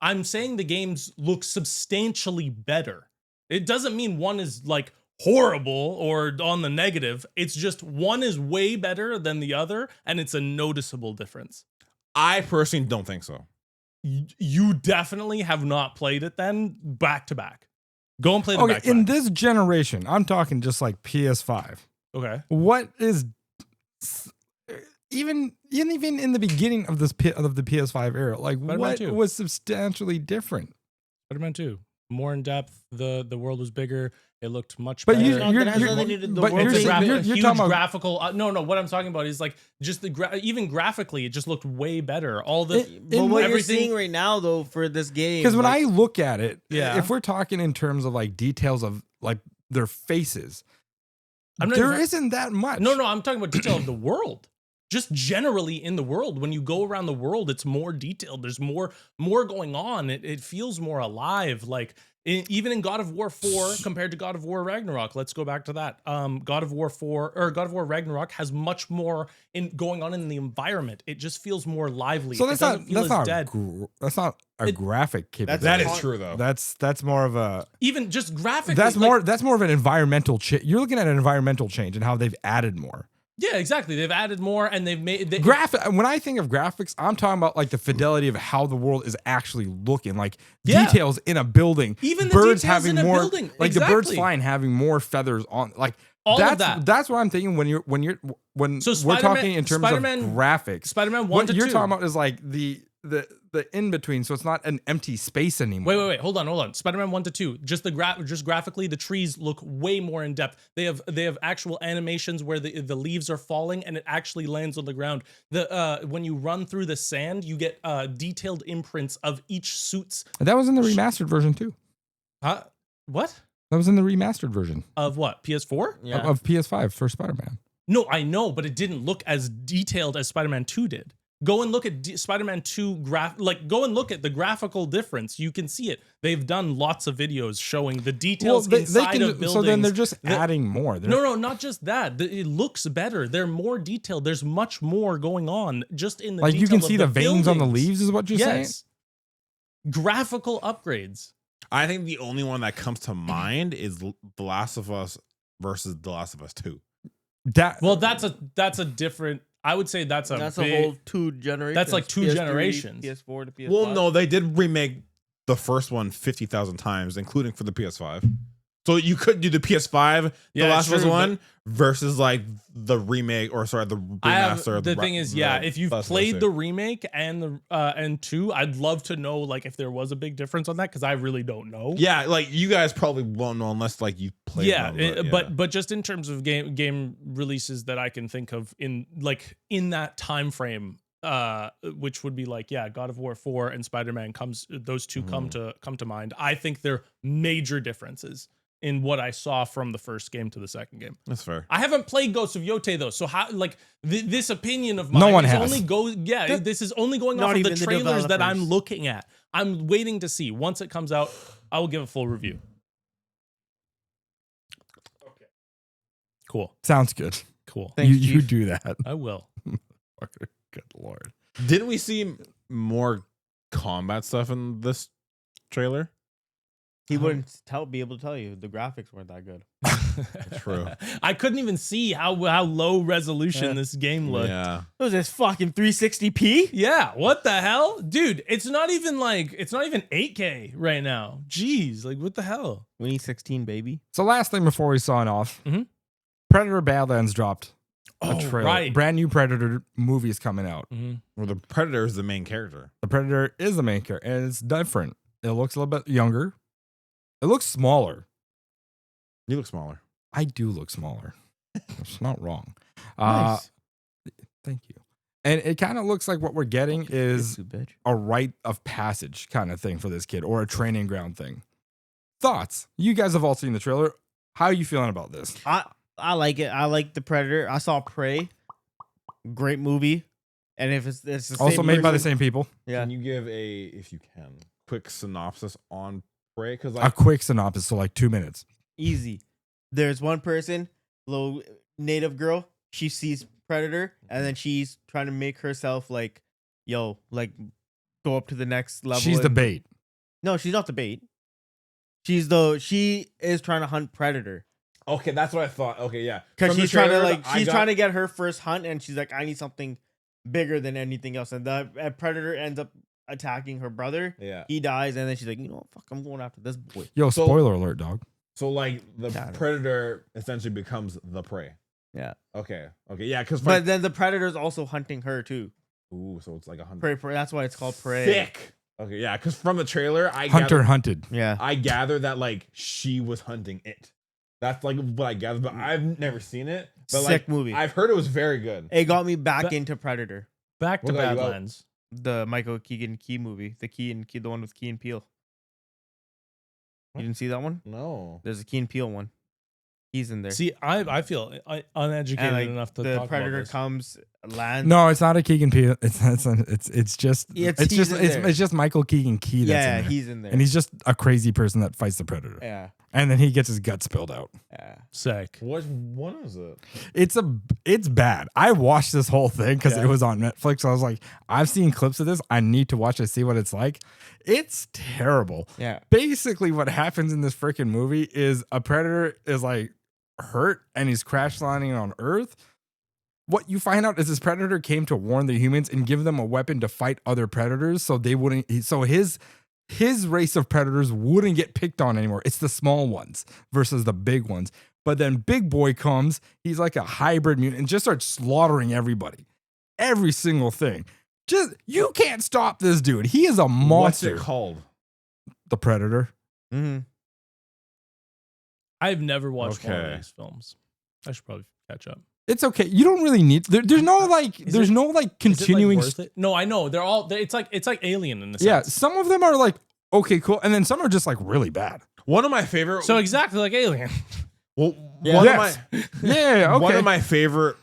A: I'm saying the games look substantially better. It doesn't mean one is like horrible or on the negative. It's just one is way better than the other, and it's a noticeable difference.
B: I personally don't think so.
A: You definitely have not played it then back to back. Go and play them back to back.
D: In this generation, I'm talking just like PS5.
A: Okay.
D: What is even in the beginning of the PS5 era, like
A: Spider-Man
D: what
A: 2.
D: was substantially different?
A: Spider-Man 2. More in depth. The world was bigger. It looked much
D: But
A: better.
D: you're talking about
A: graphical. No. What I'm talking about is like just the even graphically, it just looked way better. All the
C: but what you're seeing right now, though, for this game,
D: because when I look at it,
A: Yeah.
D: if we're talking in terms of like details of like their faces,
A: I'm
D: there isn't that much.
A: No, I'm talking about detail of the world. Just generally in the world, when you go around the world, it's more detailed. There's more going on. It feels more alive. Like even in God of War 4 compared to God of War Ragnarok. Let's go back to that. God of War 4 or God of War Ragnarok has much more going on in the environment. It just feels more lively.
D: So that's not a graphic capability.
B: That is true though.
D: That's more of a
A: even just graphically.
D: That's more of an environmental change. You're looking at an environmental change and how they've added more.
A: Yeah, exactly. They've added more and they've made
D: when I think of graphics, I'm talking about like the fidelity of how the world is actually looking, like details in a building,
A: even the
D: birds
A: details
D: having
A: in a
D: more,
A: building.
D: like
A: Exactly.
D: the birds flying having more feathers on, like
A: all
D: that's,
A: of that.
D: That's what I'm thinking when we're talking in terms of graphics.
A: Spider-Man 1
D: what
A: to 2.
D: you're talking about is like the in between, so it's not an empty space anymore.
A: Wait. Hold on. Spider-Man 1 to 2. Just graphically, the trees look way more in depth. They have actual animations where the leaves are falling and it actually lands on the ground. When you run through the sand, you get detailed imprints of each suit's.
D: And that was in the remastered version too.
A: What?
D: That was in the remastered version
A: Of what? PS4?
C: Yeah.
D: of PS5 for Spider-Man.
A: No, I know, but it didn't look as detailed as Spider-Man 2 did. Go and look at Spider-Man 2 go and look at the graphical difference. You can see it. They've done lots of videos showing the details inside of buildings.
D: So then they're just adding more.
A: No, not just that. It looks better. They're more detailed. There's much more going on just in the
D: like you can see the veins
A: buildings.
D: on the leaves is what you're saying?
A: Graphical upgrades.
B: I think the only one that comes to mind is The Last of Us versus The Last of Us 2.
A: That's a different. I would say that's a
C: whole 2 generations.
A: That's like 2
C: PS3,
A: generations.
C: PS4 to PS5.
B: Well, no, they did remake the first one 50,000 times, including for the PS5. So you could do the PS5, The Last of Us 1 versus like the remake, or sorry, the remaster.
A: The thing is, if you've played the remake and and 2, I'd love to know like if there was a big difference on that because I really don't know.
B: Yeah, like you guys probably won't know unless like you play.
A: But just in terms of game releases that I can think of in that time frame, which would be like God of War 4 and Spider-Man those two come to mind. I think they're major differences in what I saw from the first game to the second game.
B: That's fair.
A: I haven't played Ghosts of Yotei though, so how this opinion of mine
D: no one
A: is
D: has.
A: this is only going off of the trailers that I'm looking at. I'm waiting to see. Once it comes out, I will give a full review. Okay. Cool.
D: Sounds good.
A: Cool.
C: Thanks,
D: You
C: Chief.
D: do that.
A: I will.
D: Good lord.
B: Didn't we see more combat stuff in this trailer?
C: He wouldn't be able to tell you. The graphics weren't that good.
B: True.
A: I couldn't even see how low resolution this game looked.
B: Yeah.
C: What was this fucking 360p?
A: Yeah, what the hell? Dude, it's not even 8K right now. Jeez, like what the hell?
C: We need 16, baby.
D: So last thing before we sign off,
A: Mhm.
D: Predator Badlands dropped a
A: Oh,
D: trailer.
A: right.
D: Brand new Predator movie is coming out.
A: Mhm.
B: Well, the Predator is the main character.
D: The Predator is the main character, and it's different. It looks a little bit younger. It looks smaller.
B: You look smaller.
D: I do look smaller. It's not wrong.
C: Nice.
D: Thank you. And it kind of looks like what we're getting is
C: bitch.
D: a rite of passage kind of thing for this kid, or a training ground thing. Thoughts? You guys have all seen the trailer. How are you feeling about this?
C: I like it. I like the Predator. I saw Prey. Great movie. And if it's the same
D: Also made by the
C: person-
D: same people.
C: Yeah.
B: Can you give if you can, quick synopsis on Prey? Because
D: A quick synopsis, so like 2 minutes.
C: Easy. There's one person, little native girl. She sees Predator, and then she's trying to make herself like, go up to the next level.
D: She's the
C: and-
D: bait.
C: No, she's not the bait. She is trying to hunt Predator.
B: okay, that's what I thought. Okay, yeah,
C: Because
B: From the
C: she's trying to
B: trailers, I
C: she's
B: got-
C: trying to get her first hunt, and she's like, I need something bigger than anything else. And the Predator ends up attacking her brother.
B: Yeah.
C: He dies, and then she's like, you know what, fuck, I'm going after this boy.
D: Yo,
B: So-
D: spoiler alert, dog.
B: So like the
C: Got it.
B: Predator essentially becomes the prey.
C: Yeah.
B: Okay. Okay. Yeah. Because
C: But then the Predator's also hunting her too.
B: ooh, so it's like 100.
C: Prey. That's why it's called Prey.
B: Sick. Okay. Yeah. Because from the trailer,
D: Hunter hunted.
C: Yeah.
B: I gather that like she was hunting it. That's like what I gathered, but I've never seen it. But
C: Sick
B: like
C: movie.
B: I've heard it was very good.
C: It got me back
A: That-
C: into Predator.
A: Back to
B: What got you out?
A: Badlands.
C: The Michael Keegan Key movie. The one with Key and Peele.
B: What?
C: You didn't see that one?
B: No.
C: There's a Key and Peele one. He's in there.
A: See, I feel uneducated
C: and like
A: enough to
C: the
A: talk
C: Predator
A: about this.
C: comes, lands.
D: No, it's not a Keegan Peele. It's just
C: It's-
D: it's
C: he's
D: just
C: in there.
D: it's just Michael Keegan Key that's
C: Yeah,
D: in there.
C: he's in there.
D: And he's just a crazy person that fights the Predator.
C: yeah.
D: And then he gets his gut spilled out.
C: Yeah.
A: Sick.
B: What one is it?
D: It's bad. I watched this whole thing because
A: Yeah.
D: it was on Netflix. I was like, I've seen clips of this. I need to watch it, see what it's like. It's terrible.
C: Yeah.
D: Basically, what happens in this freaking movie is a predator is like hurt and he's crash landing on Earth. What you find out is this predator came to warn the humans and give them a weapon to fight other predators, so they wouldn't. So his race of predators wouldn't get picked on anymore. It's the small ones versus the big ones. But then Big Boy comes. He's like a hybrid mutant and just starts slaughtering everybody, every single thing. Just you can't stop this dude. He is a
B: What's
D: monster.
B: it called?
D: The Predator.
C: Mm-hmm.
A: I've never watched one
B: Okay.
A: of these films. I should probably catch up.
D: It's okay. You don't really need. There's no like.
A: Is
D: There's
A: it-
D: no like
A: Is it, like,
D: continuing.
A: worth it? No, I know. They're all. It's like Alien in a
D: Yeah,
A: sense.
D: some of them are like okay, cool, and then some are just like really bad.
B: One of my favorite.
A: So exactly like Alien.
B: well,
C: Yeah.
B: one
D: Yes.
B: of my
D: Yeah, okay.
B: one of my favorite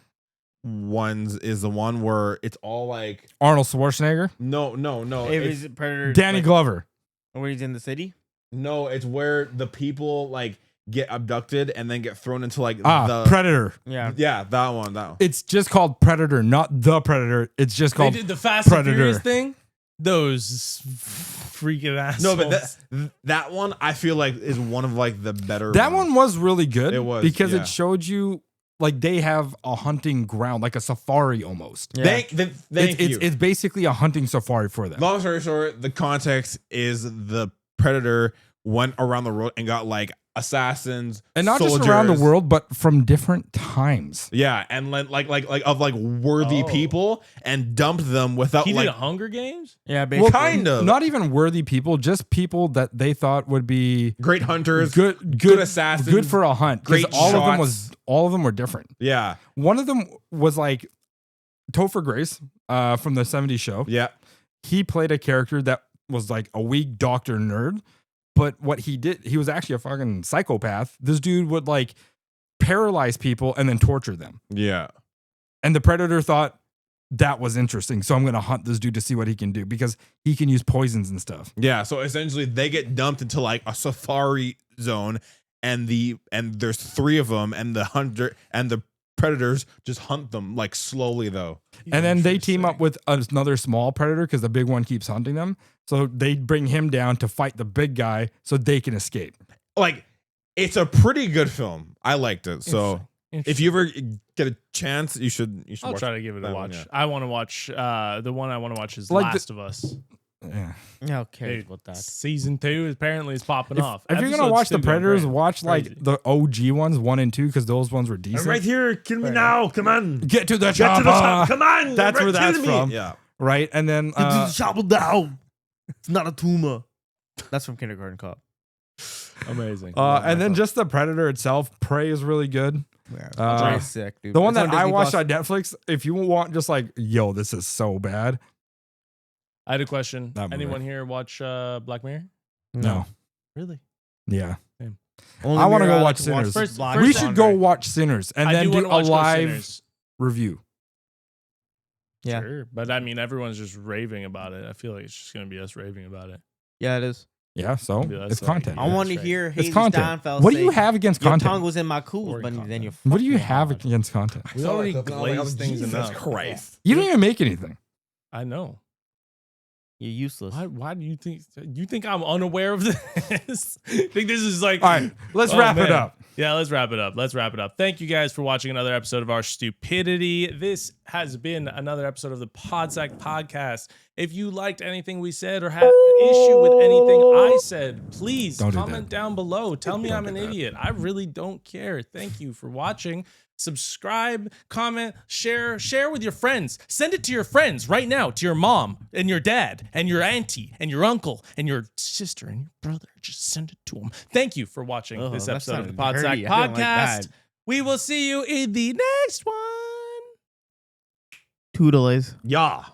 B: ones is the one where it's all like
D: Arnold Schwarzenegger,
B: no.
C: If
B: It's,
C: he's Predator,
D: Danny
C: like,
D: Glover.
C: when he's in the city.
B: no, it's where the people like get abducted and then get thrown into like the
D: Predator.
C: Yeah.
B: yeah, that one.
D: It's just called Predator, not the Predator. It's just
A: They
D: called.
A: did the Fast and
D: Predator.
A: Furious thing. Those freaking assholes.
B: No, but that one I feel like is one of like the better.
D: That
B: ones.
D: one was really good.
B: It was,
D: because
B: yeah.
D: it showed you like they have a hunting ground, like a safari almost.
C: Yeah.
B: Thank you.
D: It's basically a hunting safari for them.
B: Long story short, the context is the Predator went around the world and got like assassins
D: And not just around the
B: soldiers.
D: world, but from different times.
B: Yeah, and like of like worthy
A: Oh.
B: people and dumped them without
A: he
B: like
A: did a Hunger Games.
C: Yeah, basically.
B: kind of
D: Not even worthy people, just people that they thought would be
B: great hunters.
D: good
B: assassins,
D: good for a hunt. 'Cause
B: great
D: all of them were different.
B: Yeah,
D: One of them was like Topher Grace from the 70s show.
B: yeah.
D: He played a character that was like a weak doctor nerd, but what he did, he was actually a fucking psychopath. This dude would like paralyze people and then torture them.
B: Yeah.
D: And the predator thought that was interesting, so I'm going to hunt this dude to see what he can do because he can use poisons and stuff.
B: Yeah. So essentially they get dumped into like a safari zone and there's three of them and the hunter and the predators just hunt them like slowly though.
D: And then they team up with another small predator because the big one keeps hunting them. So they bring him down to fight the big guy so they can escape.
B: Like it's a pretty good film. I liked it. So if you ever get a chance, you should
A: I'll
B: watch
A: try to give it a
B: that one,
A: watch.
B: yeah.
A: I want to watch the one I want to watch is
D: Like
A: Last of Us.
D: Yeah.
C: Yeah, okay
A: Dude,
C: about that.
A: Season 2 apparently is popping off.
D: If you're gonna
A: Episode's
D: watch
A: still
D: the
A: going
D: Predators,
A: great.
D: watch like
A: Crazy.
D: the OG ones, 1 and 2, because those ones were decent.
B: I'm right here. Kill me
C: Fair
B: now. Come on.
D: Get to the
B: Get
D: chopper.
B: to the top. Come on.
D: That's
B: Right
D: where that's
B: to me.
D: from.
B: Yeah.
D: Right, and then
C: Chopper down. It's not a tumor. That's from Kindergarten Cop.
A: Amazing.
D: and then just the Predator itself. Prey is really good.
C: Very sick, dude.
D: The one
C: It's
D: that
C: on
D: I
C: Disney
D: watched
C: Plus.
D: on Netflix. If you want, just like, yo, this is so bad.
A: I had a question.
D: That movie.
A: Anyone here watch Black Mirror?
D: No.
A: Really?
D: Yeah.
C: Only
D: I wanna
C: mirror
D: go
C: I
D: watch
C: like to
D: Sinners.
A: First-
C: Black
A: first
D: We
A: First
D: should go
C: Laundry.
D: watch Sinners and
A: I
D: then
A: do
D: do
A: wanna
D: a
A: watch Ghost
D: live
A: Sinners.
D: review.
C: Yeah.
A: Sure. But I mean, everyone's just raving about it. I feel like it's just going to be us raving about it.
C: Yeah, it is.
D: Yeah, so
A: Yeah, that's
D: it's
A: like-
D: content.
C: I
A: Yeah,
C: want to
A: that's right.
C: hear
D: It's
C: Haley
D: content.
C: Steinfeld
D: What do
C: say,
D: you have against
C: your
D: content?
C: tongue was in my cool,
A: Boring
C: but
A: content.
C: then you
D: What do you
C: fucked me
D: have
C: hard.
D: against content?
A: We already glazed things
B: Jesus
A: enough.
B: Christ.
D: You don't even make anything.
A: I know.
C: You're useless.
A: Why do you think I'm unaware of this? Think this is like
D: All right, let's
A: Oh,
D: wrap it
A: man.
D: up.
A: Yeah, let's wrap it up. Thank you guys for watching another episode of our stupidity. This has been another episode of the Podsack Podcast. If you liked anything we said or had an issue with anything I said, please
D: Don't do
A: comment
D: that.
A: down below. Tell me
D: Don't
A: I'm
D: do
A: an
D: that.
A: idiot. I really don't care. Thank you for watching. Subscribe, comment, share with your friends. Send it to your friends right now, to your mom and your dad and your auntie and your uncle and your sister and your brother. Just send it to them. Thank you for watching this
C: that
A: episode of the
C: sounded
A: Podsack
C: dirty. I didn't like
A: Podcast.
C: that.
A: We will see you in the next one.
C: Toodles.
B: Yeah.